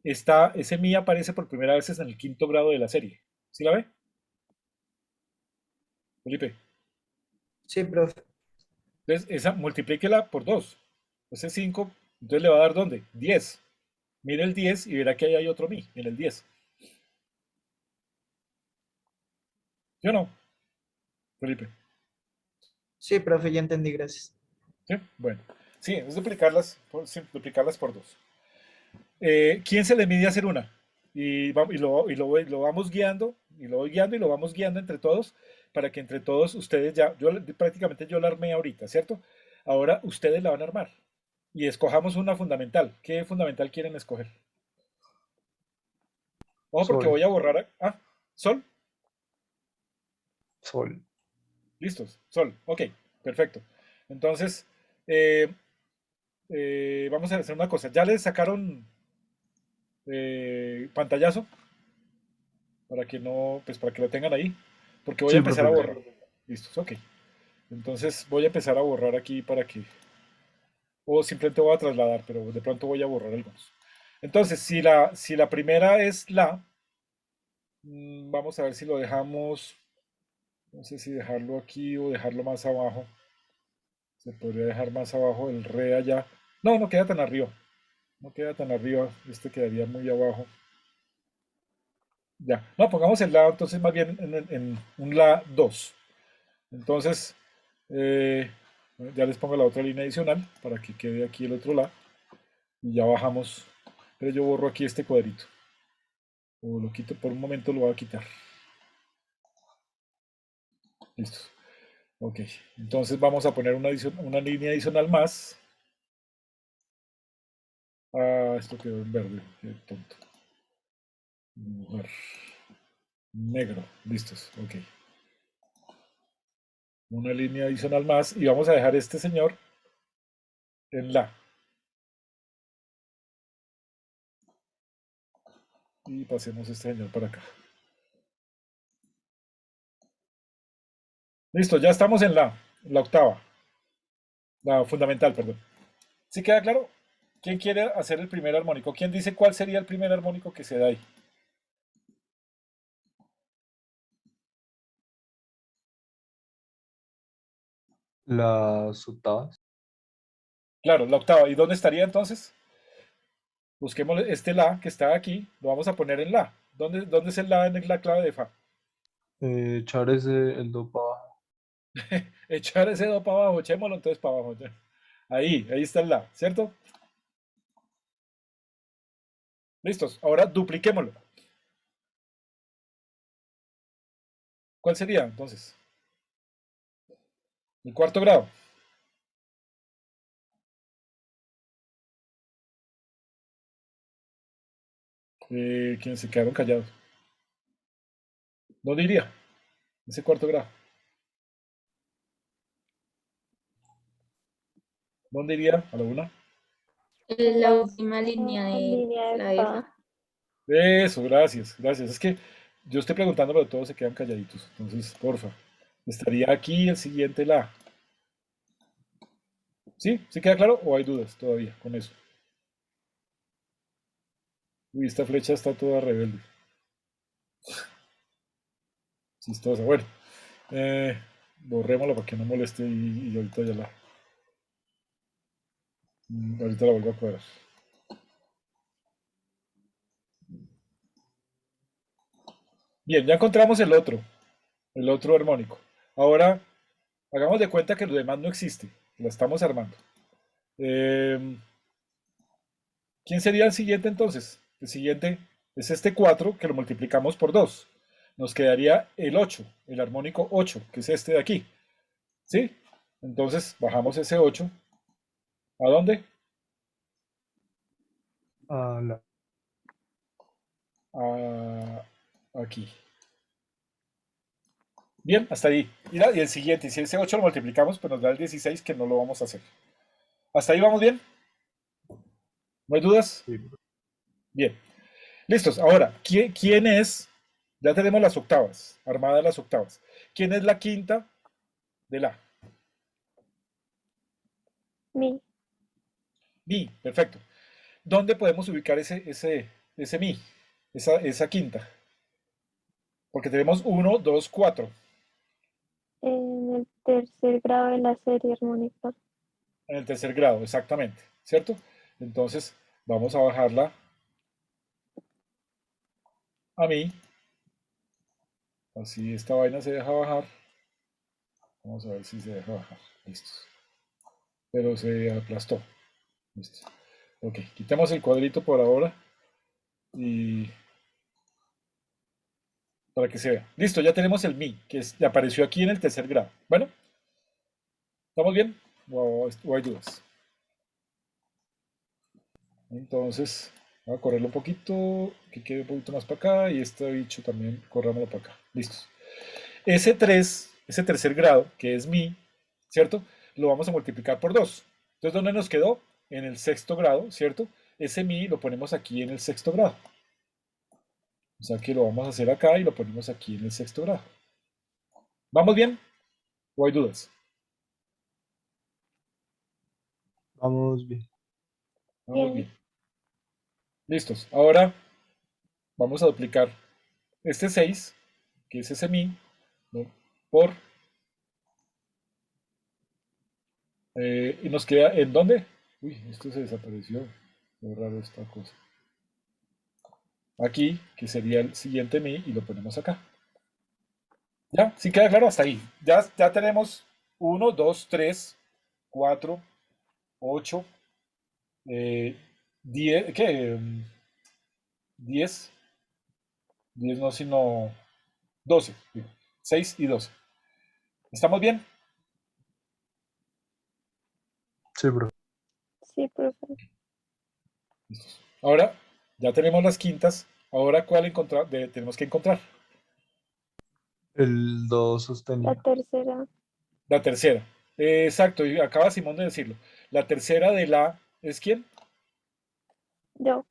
Ese mi aparece por primera vez en el quinto grado de la serie. ¿Sí la ve, Felipe? Sí, profe. Entonces, esa multiplíquela por 2. Ese 5, entonces le va a dar ¿dónde? 10. Mire el 10 y verá que ahí hay otro mi en el 10. ¿Sí o no, Felipe? Sí, profe, ya entendí, gracias. ¿Sí? Bueno, sí, es duplicarlas por 2. ¿Quién se le mide hacer una? Y lo vamos guiando, y lo voy guiando y lo vamos guiando entre todos, para que entre todos ustedes prácticamente yo la armé ahorita, ¿cierto? Ahora ustedes la van a armar. Y escojamos una fundamental. ¿Qué fundamental quieren escoger? Ojo, porque Sol, voy a borrar. Sol. sol. Listos. Sol. Ok, perfecto. Entonces, eh, vamos a hacer una cosa. ¿Ya les sacaron pantallazo? Para que no, pues para que lo tengan ahí, porque voy a Sí, empezar a profe. borrar. Listos, ok. Entonces voy a empezar a borrar aquí o simplemente voy a trasladar, pero de pronto voy a borrar algunos. Entonces, si la primera es Vamos a ver si lo dejamos, no sé si dejarlo aquí o dejarlo más abajo. Se podría dejar más abajo el re allá. No, no queda tan arriba. No queda tan arriba. Este quedaría muy abajo. Ya. No, pongamos el la entonces más bien en un la 2. Entonces, eh, ya les pongo la otra línea adicional para que quede aquí el otro la. Y ya bajamos. Pero yo borro aquí este cuadrito. O lo quito por un momento, lo voy a quitar. Listo. Ok. Entonces vamos a poner una línea adicional más. Ah, esto quedó en verde. Qué tonto. Mujer. Negro. Listos. Ok. Una línea adicional más. Y vamos a dejar este señor en la. Y pasemos este señor para acá. Listo, ya estamos en la octava. La fundamental, perdón. ¿Sí queda claro? ¿Quién quiere hacer el primer armónico? ¿Quién dice cuál sería el primer armónico que se da ahí? Las octavas. Claro, la octava. ¿Y dónde estaría entonces? Busquemos este la que está aquí. Lo vamos a poner en la. ¿Dónde es el la en la clave de fa? Echar el do para abajo. Echar ese do para abajo. Echémoslo entonces para abajo. Ya. Ahí está el la, ¿cierto? Listos. Ahora dupliquémoslo. ¿Cuál sería entonces? El cuarto grado. ¿Quiénes se quedaron callados? No diría. Ese cuarto grado. ¿Dónde iría? A la una. La última línea La de línea de la de fa. fa. Eso, gracias, gracias. Es que yo estoy preguntando, pero todos se quedan calladitos. Entonces, porfa. Estaría aquí el siguiente la. ¿Sí? ¿Sí queda claro? ¿O hay dudas todavía con eso? Uy, esta flecha está toda rebelde. Chistosa. Bueno, eh, borrémosla para que no moleste y ahorita ya la. Ahorita la vuelvo a cuadrar. Bien, ya encontramos el otro armónico. Ahora, hagamos de cuenta que lo demás no existe. La estamos armando. Eh, ¿Quién sería el siguiente entonces? El siguiente es este 4 que lo multiplicamos por 2. Nos quedaría el 8, el armónico 8, que es este de aquí. ¿Sí? Entonces bajamos ese 8. ¿A dónde? A la. Aquí. Bien, hasta ahí. Mira, y el siguiente, si ese 8 lo multiplicamos, pues nos da el 16, que no lo vamos a hacer. ¿Hasta ahí vamos bien? ¿No hay dudas? Sí. Bien. Listos. Ahora, ¿quién es? Ya tenemos las octavas, armadas las octavas. ¿Quién es la quinta de la? Mi. Mi, perfecto. ¿Dónde podemos ubicar ese mi? Esa quinta. Porque tenemos 1, 2, 4. En el tercer grado de la serie armónica. En el tercer grado, exactamente. ¿Cierto? Entonces, vamos a bajarla a mi. Así esta vaina se deja bajar. Vamos a ver si se deja bajar. Listo. Pero se aplastó. Listo. Ok, quitamos el cuadrito por ahora. Y para que se vea. Listo, ya tenemos el mi, que apareció aquí en el tercer grado. Bueno, ¿estamos bien? ¿O hay dudas? Entonces, voy a correrlo un poquito, que quede un poquito más para acá, y este bicho también, corrámoslo para acá. Listos. Ese 3, ese tercer grado, que es mi, ¿cierto? Lo vamos a multiplicar por 2. Entonces, ¿dónde nos quedó? En el sexto grado, ¿cierto? Ese mi lo ponemos aquí en el sexto grado. O sea que lo vamos a hacer acá y lo ponemos aquí en el sexto grado. ¿Vamos bien? ¿O hay dudas? Vamos bien. Vamos Bien. bien. Listos. Ahora vamos a duplicar este 6, que es ese mi, ¿no? Por, y nos queda, ¿en dónde? Uy, esto se desapareció. Qué raro esta cosa. Aquí, que sería el siguiente mi, y lo ponemos acá. ¿Ya? ¿Sí queda claro? Hasta ahí. Ya tenemos 1, 2, 3, 4, 8, 10, ¿qué? 10, 10 no, sino 12, 6 y 12. ¿Estamos bien? Sí, profe. Sí, profe. Listos. Ahora, ya tenemos las quintas. Ahora, ¿cuál tenemos que encontrar? El do La sostenido. tercera. La tercera. Exacto, y acaba Simón de decirlo. La tercera de la, ¿es quién? Do.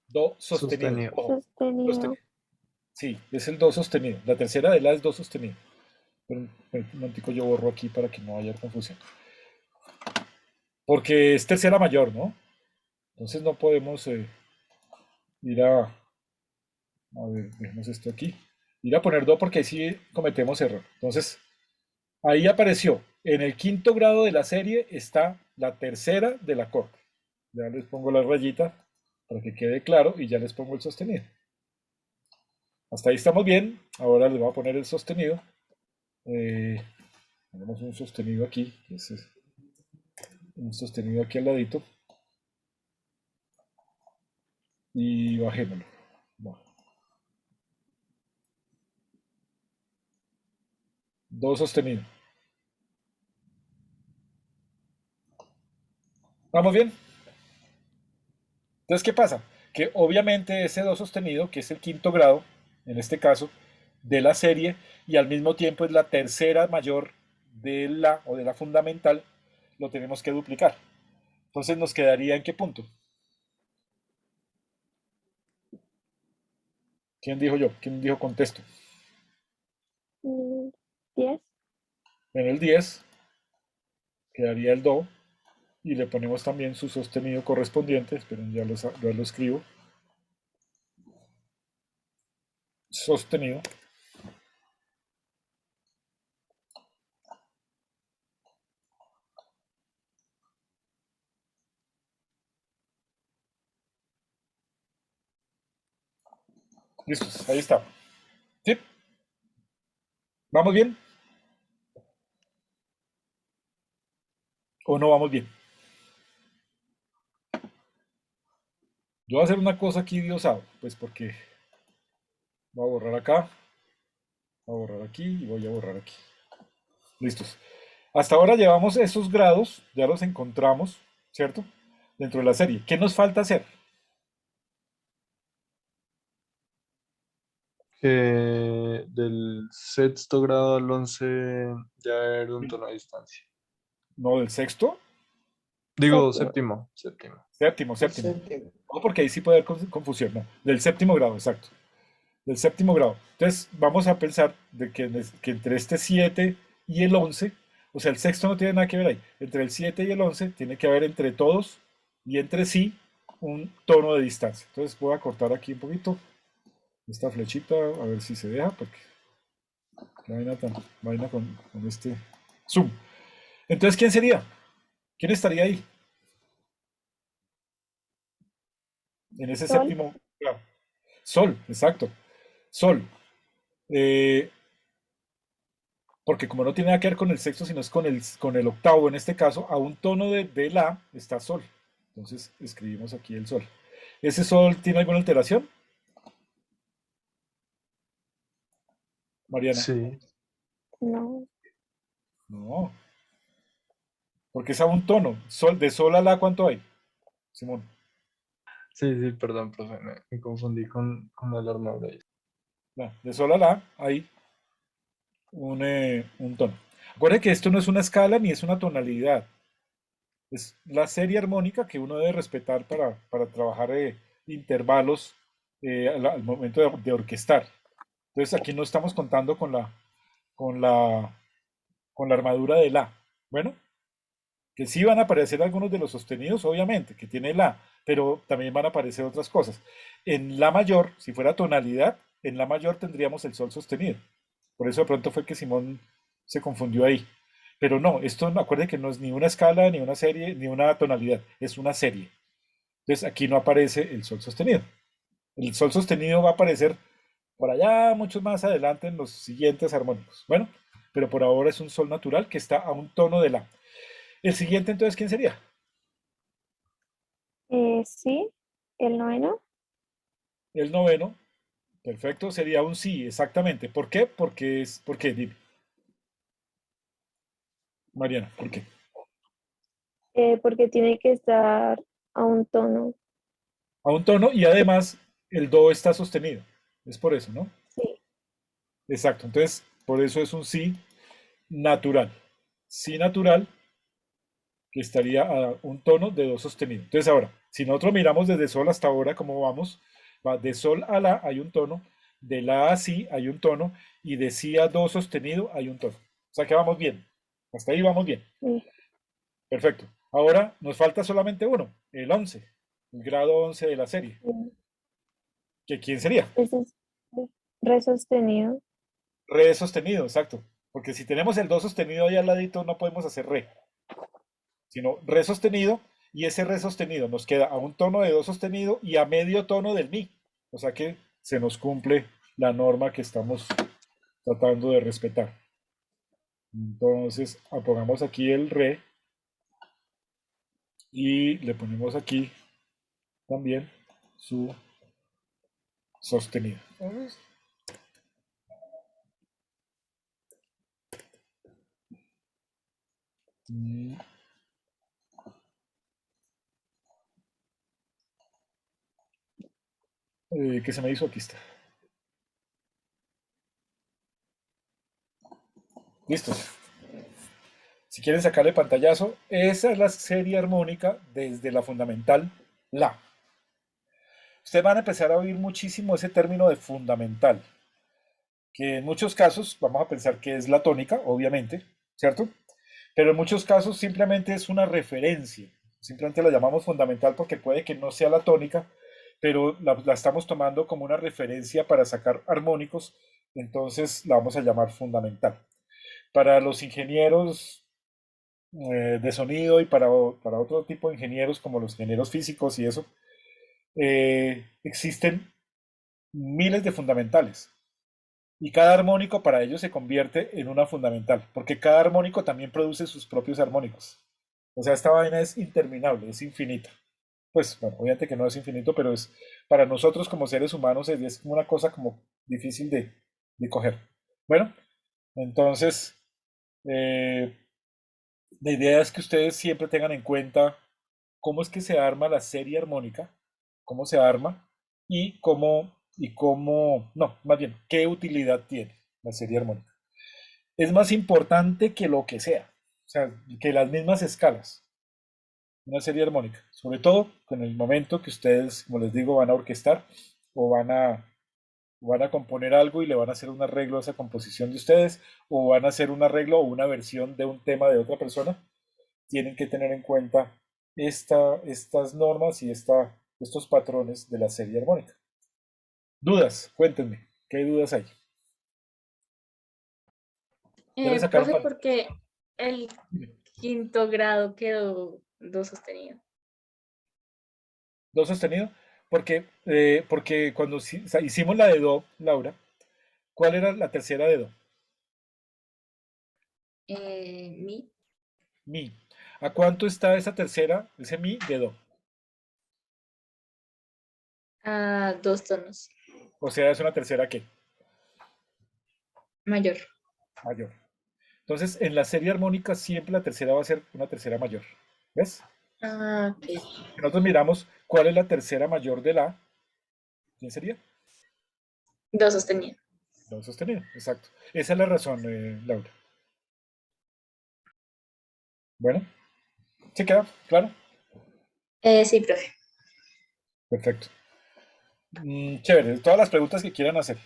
Do sostenido. Sostenido. Ojo, Sostenido. sostenido. Sí, es el do sostenido. La tercera de la es do sostenido. Pero un momentico yo borro aquí para que no haya confusión. Porque es tercera mayor, ¿no? Entonces no podemos ir a ver, dejemos esto aquí. Ir a poner do porque ahí sí cometemos error. Entonces, ahí apareció. En el quinto grado de la serie está la tercera del acorde. Ya les pongo la rayita para que quede claro y ya les pongo el sostenido. Hasta ahí estamos bien. Ahora les voy a poner el sostenido. Ponemos un sostenido aquí. Un sostenido aquí al ladito. Y bajémoslo. Va. Do sostenido. ¿Vamos bien? Entonces, ¿qué pasa? Que obviamente ese do sostenido, que es el quinto grado, en este caso, de la serie, y al mismo tiempo es la tercera mayor de la o de la fundamental, lo tenemos que duplicar. Entonces nos quedaría ¿en qué punto? ¿Quién dijo yo? ¿Quién dijo contesto? 10. En el 10 quedaría el do y le ponemos también su sostenido correspondiente. Esperen, ya lo escribo. Sostenido. Listos, ahí está. ¿Sí? ¿Vamos bien? ¿O no vamos bien? Yo voy a hacer una cosa aquí, Dios sabe, pues porque voy a borrar acá, voy a borrar aquí y voy a borrar aquí. Listos. Hasta ahora llevamos esos grados, ya los encontramos, ¿cierto? Dentro de la serie. ¿Qué nos falta hacer? Que del sexto grado al 11 ya era un tono de distancia. ¿No del sexto? Digo, Séptimo. séptimo. Séptimo, El séptimo. séptimo. No, porque ahí sí puede haber confusión, no. Del séptimo grado, exacto. Del séptimo grado. Entonces, vamos a pensar de que entre este 7 y el 11, o sea, el sexto no tiene nada que ver ahí. Entre el 7 y el 11 tiene que haber entre todos y entre sí un tono de distancia. Entonces, voy a cortar aquí un poquito esta flechita, a ver si se deja, porque qué vaina con este zoom. Entonces, ¿quién sería? ¿Quién estaría ahí? En ese Sol. séptimo grado. Sol, exacto. Sol. Eh, porque como no tiene nada que ver con el sexto, sino es con el octavo, en este caso, a un tono de la está sol. Entonces escribimos aquí el sol. ¿Ese sol tiene alguna alteración, Mariana? Sí. No. No, porque es a un tono. De sol a la, ¿cuánto hay, Simón? Sí, perdón, profe, me confundí con la armadura. No, de sol a la hay un tono. Acuérdense que esto no es una escala ni es una tonalidad. Es la serie armónica que uno debe respetar para trabajar intervalos al momento de orquestar. Entonces aquí no estamos contando con la, con la armadura de la. Bueno, que sí van a aparecer algunos de los sostenidos, obviamente, que tiene la, pero también van a aparecer otras cosas. En la mayor, si fuera tonalidad, en la mayor tendríamos el sol sostenido. Por eso de pronto fue que Simón se confundió ahí. Pero no, esto acuérdense que no es ni una escala, ni una serie, ni una tonalidad, es una serie. Entonces aquí no aparece el sol sostenido. El sol sostenido va a aparecer por allá mucho más adelante en los siguientes armónicos. Bueno, pero por ahora es un sol natural que está a un tono de la. El siguiente entonces, ¿quién sería? Sí, el noveno. El noveno. Perfecto, sería un sí, exactamente. ¿Por qué? ¿Por qué? Dime. Mariana, ¿por qué? Porque tiene que estar a un tono. A un tono y además el do está sostenido. Es por eso, ¿no? Sí, Exacto. Entonces, por eso es un sí natural. Sí natural que estaría a un tono de do sostenido. Entonces, ahora, si nosotros miramos desde sol hasta ahora, ¿cómo vamos? Va de sol a la hay un tono, de la a si hay un tono y de si a do sostenido hay un tono. O sea que vamos bien. Hasta ahí vamos bien. sí, Perfecto. Ahora nos falta solamente uno, el 11, el grado 11 de la serie. sí. ¿Que quién sería? Ese es re sostenido. Re sostenido, exacto. Porque si tenemos el do sostenido ahí al ladito, no podemos hacer re, sino re sostenido, y ese re sostenido nos queda a un tono de do sostenido y a medio tono del mi. O sea que se nos cumple la norma que estamos tratando de respetar. Entonces, pongamos aquí el re y le ponemos aquí también su sostenido. Mm, ¿Qué se me hizo? Aquí está. Listo. Si quieren sacarle pantallazo, esa es la serie armónica desde la fundamental La. Ustedes van a empezar a oír muchísimo ese término de fundamental, que en muchos casos vamos a pensar que es la tónica, obviamente, ¿cierto? Pero en muchos casos simplemente es una referencia. Simplemente la llamamos fundamental porque puede que no sea la tónica, pero la estamos tomando como una referencia para sacar armónicos, entonces la vamos a llamar fundamental. Para los ingenieros de sonido y para otro tipo de ingenieros como los ingenieros físicos y eso, existen miles de fundamentales y cada armónico para ellos se convierte en una fundamental, porque cada armónico también produce sus propios armónicos. O sea, esta vaina es interminable, es infinita. Pues, bueno, obviamente que no es infinito, pero es para nosotros como seres humanos es una cosa como difícil de coger. Bueno, entonces, eh, la idea es que ustedes siempre tengan en cuenta cómo es que se arma la serie armónica, cómo se arma no, más bien, qué utilidad tiene la serie armónica. Es más importante que lo que sea, o sea, que las mismas escalas, una serie armónica, sobre todo con el momento que ustedes, como les digo, van a orquestar o van a componer algo y le van a hacer un arreglo a esa composición de ustedes, o van a hacer un arreglo o una versión de un tema de otra persona, tienen que tener en cuenta estas normas y estos patrones de la serie armónica. ¿Dudas? Cuéntenme, ¿qué dudas hay? ¿Ya le sacaron Profe, porque el quinto grado quedó do sostenido. do sostenido? Porque cuando hicimos la de do, Laura, ¿cuál era la tercera de do? Mi Mi. ¿A cuánto está esa tercera, ese mi de do? a 2 tonos O sea, es una tercera ¿qué? mayor. Mayor. Entonces, en la serie armónica siempre la tercera va a ser una tercera mayor. ¿Ves? Ah, ok. Nosotros miramos cuál es la tercera mayor de la. ¿Quién sería? Do sostenido. Do sostenido, exacto. Esa es la razón, Laura. Bueno, ¿se queda claro? Sí, profe. Perfecto. Chévere. Todas las preguntas que quieran hacer.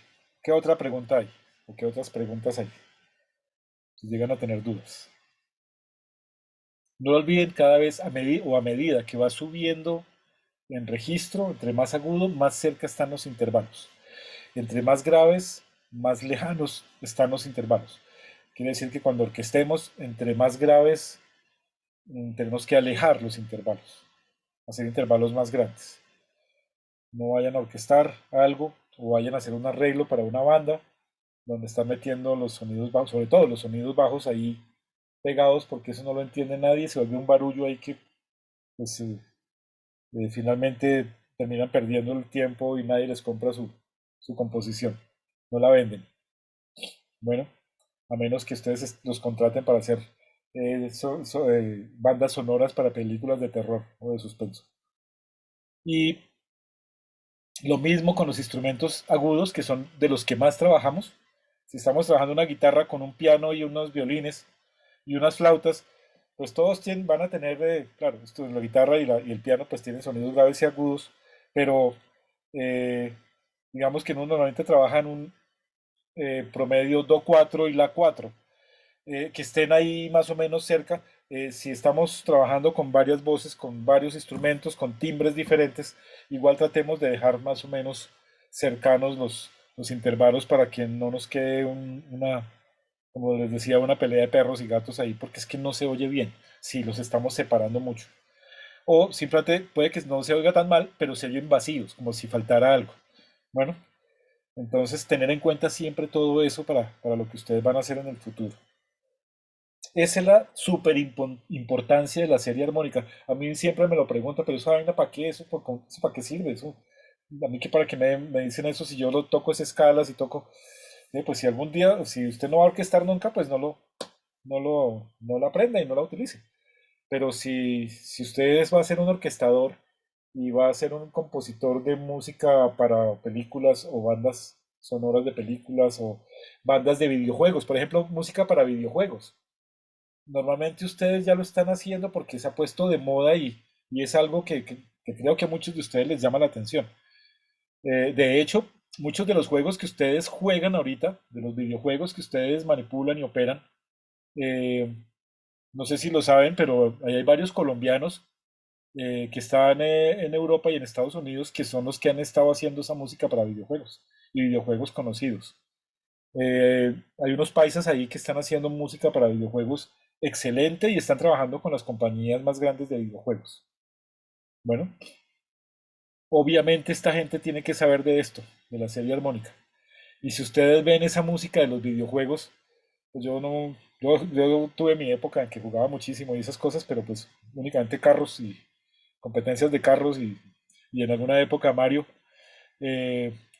¿Qué otra pregunta hay? ¿O qué otras preguntas hay? Si llegan a tener dudas. No olviden cada vez a medida que va subiendo en registro, entre más agudo, más cerca están los intervalos. Entre más graves, más lejanos están los intervalos. Quiere decir que cuando orquestemos, entre más graves, tenemos que alejar los intervalos, hacer intervalos más grandes. No vayan a orquestar algo o vayan a hacer un arreglo para una banda donde están metiendo los sonidos bajos, sobre todo los sonidos bajos ahí pegados, porque eso no lo entiende nadie, se vuelve un barullo ahí que pues, finalmente terminan perdiendo el tiempo y nadie les compra su composición, no la venden. Bueno, a menos que ustedes los contraten para hacer bandas sonoras para películas de terror o de suspenso. Y lo mismo con los instrumentos agudos, que son de los que más trabajamos. Si estamos trabajando una guitarra con un piano y unos violines y unas flautas, pues todos van a tener, claro, esto, la guitarra y el piano pues tienen sonidos graves y agudos, pero eh, digamos que uno normalmente trabaja en un promedio do 4 y la 4, que estén ahí más o menos cerca. Si estamos trabajando con varias voces, con varios instrumentos, con timbres diferentes, igual tratemos de dejar más o menos cercanos los intervalos para que no nos quede como les decía, una pelea de perros y gatos ahí, porque es que no se oye bien si los estamos separando mucho. O simplemente puede que no se oiga tan mal, pero se oyen vacíos, como si faltara algo. Bueno, entonces tener en cuenta siempre todo eso para lo que ustedes van a hacer en el futuro. Esa es la súper importancia de la serie armónica. A mí siempre me lo preguntan, pero esa vaina, ¿para qué? ¿Eso para qué sirve? Eso, a mí que para qué me dicen eso si yo lo toco es escalas y toco. Pues si algún día, si usted no va a orquestar nunca, pues no lo aprenda y no la utilice. Pero si usted va a ser un orquestador y va a ser un compositor de música para películas o bandas sonoras de películas o bandas de videojuegos, por ejemplo, música para videojuegos. Normalmente ustedes ya lo están haciendo porque se ha puesto de moda y es algo que creo que a muchos de ustedes les llama la atención. De hecho, muchos de los juegos que ustedes juegan ahorita, de los videojuegos que ustedes manipulan y operan, eh, no sé si lo saben, pero ahí hay varios colombianos que están en Europa y en Estados Unidos que son los que han estado haciendo esa música para videojuegos y videojuegos conocidos. Hay unos paisas ahí que están haciendo música para videojuegos excelente y están trabajando con las compañías más grandes de videojuegos. Bueno, obviamente esta gente tiene que saber de esto, de la serie armónica. Y si ustedes ven esa música de los videojuegos, pues yo no, yo tuve mi época en que jugaba muchísimo y esas cosas, pero pues únicamente carros y competencias de carros y en alguna época Mario.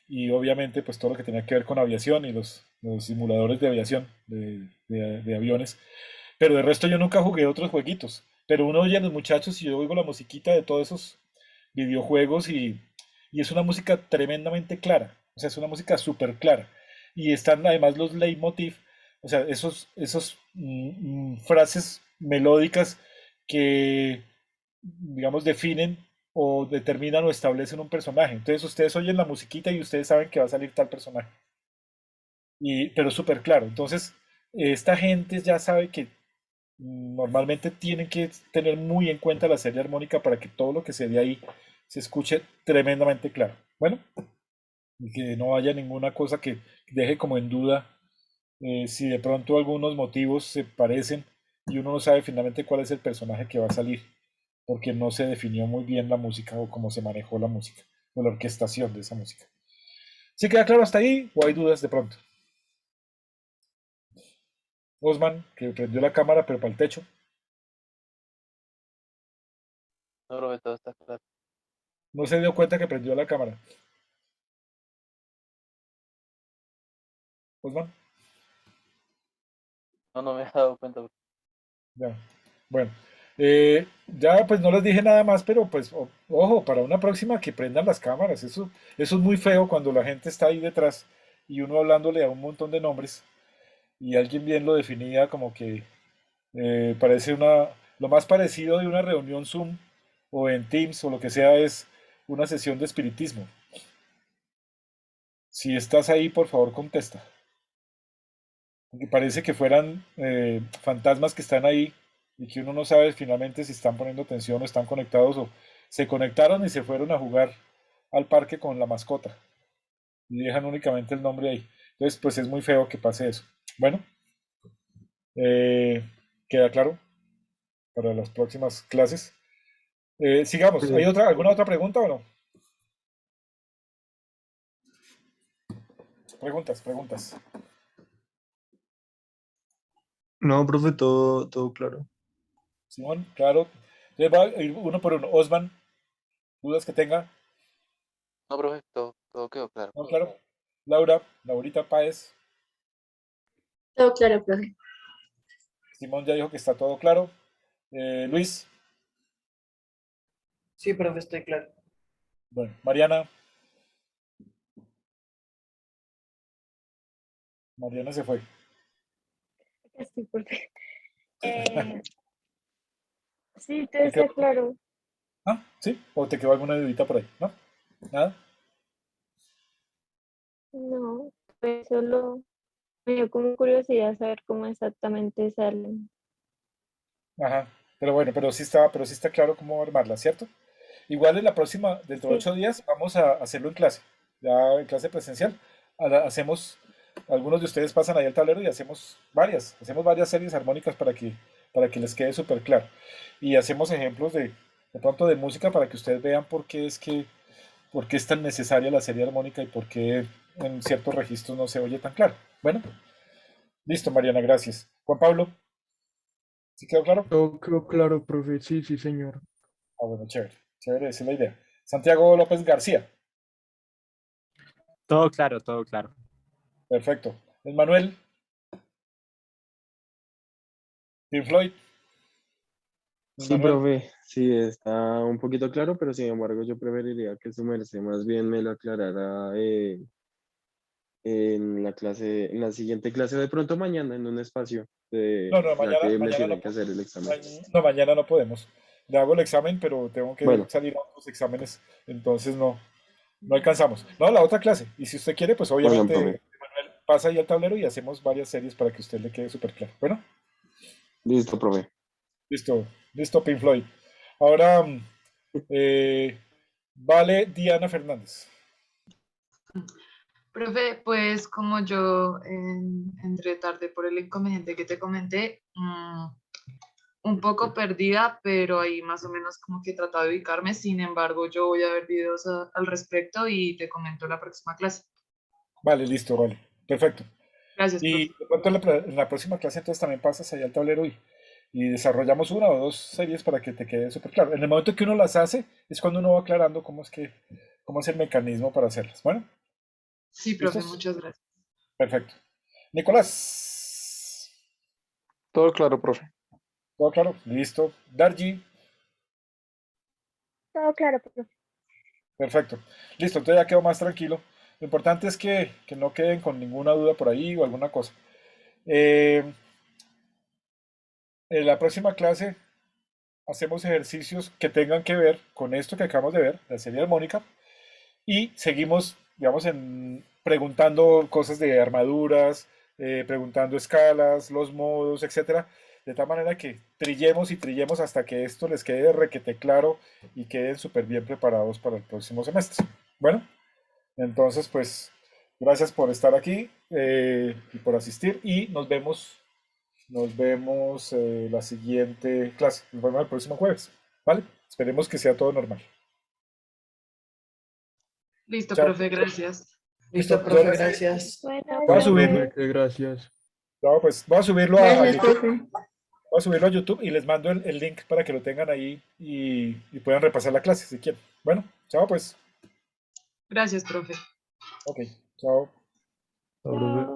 Y obviamente pues todo lo que tenía que ver con aviación y los simuladores de aviación, de aviones. Pero de resto yo nunca jugué otros jueguitos. Pero uno oye a los muchachos y yo oigo la musiquita de todos esos videojuegos y es una música tremendamente clara. O sea, es una música súper clara. Y están además los leitmotiv, o sea, esos frases melódicas que, digamos, definen o determinan o establecen un personaje. Entonces ustedes oyen la musiquita y ustedes saben que va a salir tal personaje. Pero súper claro. Entonces, esta gente ya sabe que normalmente tienen que tener muy en cuenta la serie armónica para que todo lo que se ve ahí se escuche tremendamente claro. Bueno, y que no haya ninguna cosa que deje como en duda si de pronto algunos motivos se parecen y uno no sabe finalmente cuál es el personaje que va a salir, porque no se definió muy bien la música o cómo se manejó la música o la orquestación de esa música. ¿Sí queda claro hasta ahí o hay dudas de pronto? Osman, que prendió la cámara pero para el techo. No, profe, todo está claro. No se dio cuenta que prendió la cámara. Osman, No, no me he dado cuenta, profe. ya. Bueno, ya pues no les dije nada más, pero pues ojo, para una próxima que prendan las cámaras. Eso es muy feo cuando la gente está ahí detrás y uno hablándole a un montón de nombres y alguien bien lo definía como que parece lo más parecido de una reunión Zoom o en Teams o lo que sea es una sesión de espiritismo. Si estás ahí, por favor, contesta. Porque parece que fueran fantasmas que están ahí y que uno no sabe finalmente si están poniendo atención o están conectados o se conectaron y se fueron a jugar al parque con la mascota. y dejan únicamente el nombre ahí. Entonces, pues es muy feo que pase eso. Bueno, eh, ¿queda claro para las próximas clases? Sigamos. ¿Hay Sí. alguna otra pregunta o no? Preguntas, preguntas. No, profe, todo claro. Simón, claro. Entonces va a ir uno por uno. Osman, dudas que tenga. No, profe, todo quedó claro. No, claro. Laura, Laurita Páez. Todo claro, profe. Simón ya dijo que está todo claro. Luis, Sí, profe, estoy claro. bueno, Mariana. Mariana se fue. Sí, profe. Sí, todo ¿Te está quedó? claro. ¿Ah? ¿Sí? ¿O te quedó alguna dudita por ahí? ¿No? ¿Nada? No, pues solo me dio como curiosidad saber cómo exactamente salen. Ajá. Pero bueno, pero sí está claro cómo armarla, ¿cierto? Igual en la próxima, dentro de Sí, 8 días, vamos a hacerlo en clase. Ya en clase presencial. Hacemos, algunos de ustedes pasan ahí al tablero y hacemos varias series armónicas para que les quede súper claro. Y hacemos ejemplos de pronto de música para que ustedes vean por qué es tan necesaria la serie armónica y por qué en ciertos registros no se oye tan claro. Bueno, listo, Mariana, gracias. Juan Pablo, ¿sí quedó claro? Todo quedó claro, profe. Sí, sí, señor. Ah, bueno, chévere, chévere, esa es la idea. Santiago López García, Todo claro, todo claro. perfecto. Manuel, Pink Floyd, Sí, Manuel, profe, sí, está un poquito claro, pero sin embargo yo preferiría que su merced más bien me lo aclarara en la clase, en la siguiente clase, de pronto mañana, en un espacio, no, no, ya mañana, que me mañana no, tienen que hacer el examen. no, mañana no podemos. Le hago el examen, pero tengo que Bueno, salir a otros exámenes, entonces no alcanzamos. No, la otra clase. Y si usted quiere, pues bueno, obviamente profe, Manuel pasa ahí al tablero y hacemos varias series para que a usted le quede súper claro. Bueno, listo, profe. listo, listo, Pink Floyd. Ahora, eh, vale Diana Fernández. Profe, pues como yo entré tarde por el inconveniente que te comenté, un poco perdida, pero ahí más o menos como que he tratado de ubicarme. Sin embargo, yo voy a ver videos al respecto y te comento la próxima clase. Vale, listo, vale. Perfecto. Gracias, profe. Y de pronto en la próxima clase entonces también pasas ahí al tablero y desarrollamos una o dos series para que te quede súper claro. En el momento que uno las hace es cuando uno va aclarando cómo es el mecanismo para hacerlas. Bueno, Sí, profe, ¿listos? muchas gracias. Perfecto. Nicolás, Todo claro, profe. ¿todo claro? Listo. Dargi, todo claro, profe. perfecto. Listo, entonces ya quedo más tranquilo. Lo importante es que no queden con ninguna duda por ahí o alguna cosa. Eh, en la próxima clase hacemos ejercicios que tengan que ver con esto que acabamos de ver, la serie armónica, y seguimos, digamos, preguntando cosas de armaduras, preguntando escalas, los modos, etcétera, de tal manera que trillemos y trillemos hasta que esto les quede requete claro y queden súper bien preparados para el próximo semestre. Bueno, entonces, pues, gracias por estar aquí y por asistir y nos vemos la siguiente clase. Nos vemos el próximo jueves. ¿Vale? Esperemos que sea todo normal. Listo, Chao. profe, gracias. Listo. Listo, profe, gracias. Bueno, Voy a Listo, subir, profe, que gracias. no, pues, voy a subirlo a Gracias, YouTube. profe. Voy a subirlo a YouTube y les mando el link para que lo tengan ahí y puedan repasar la clase si quieren. Bueno, chao pues. Gracias, profe. Ok, chao. Chao, profe. chao.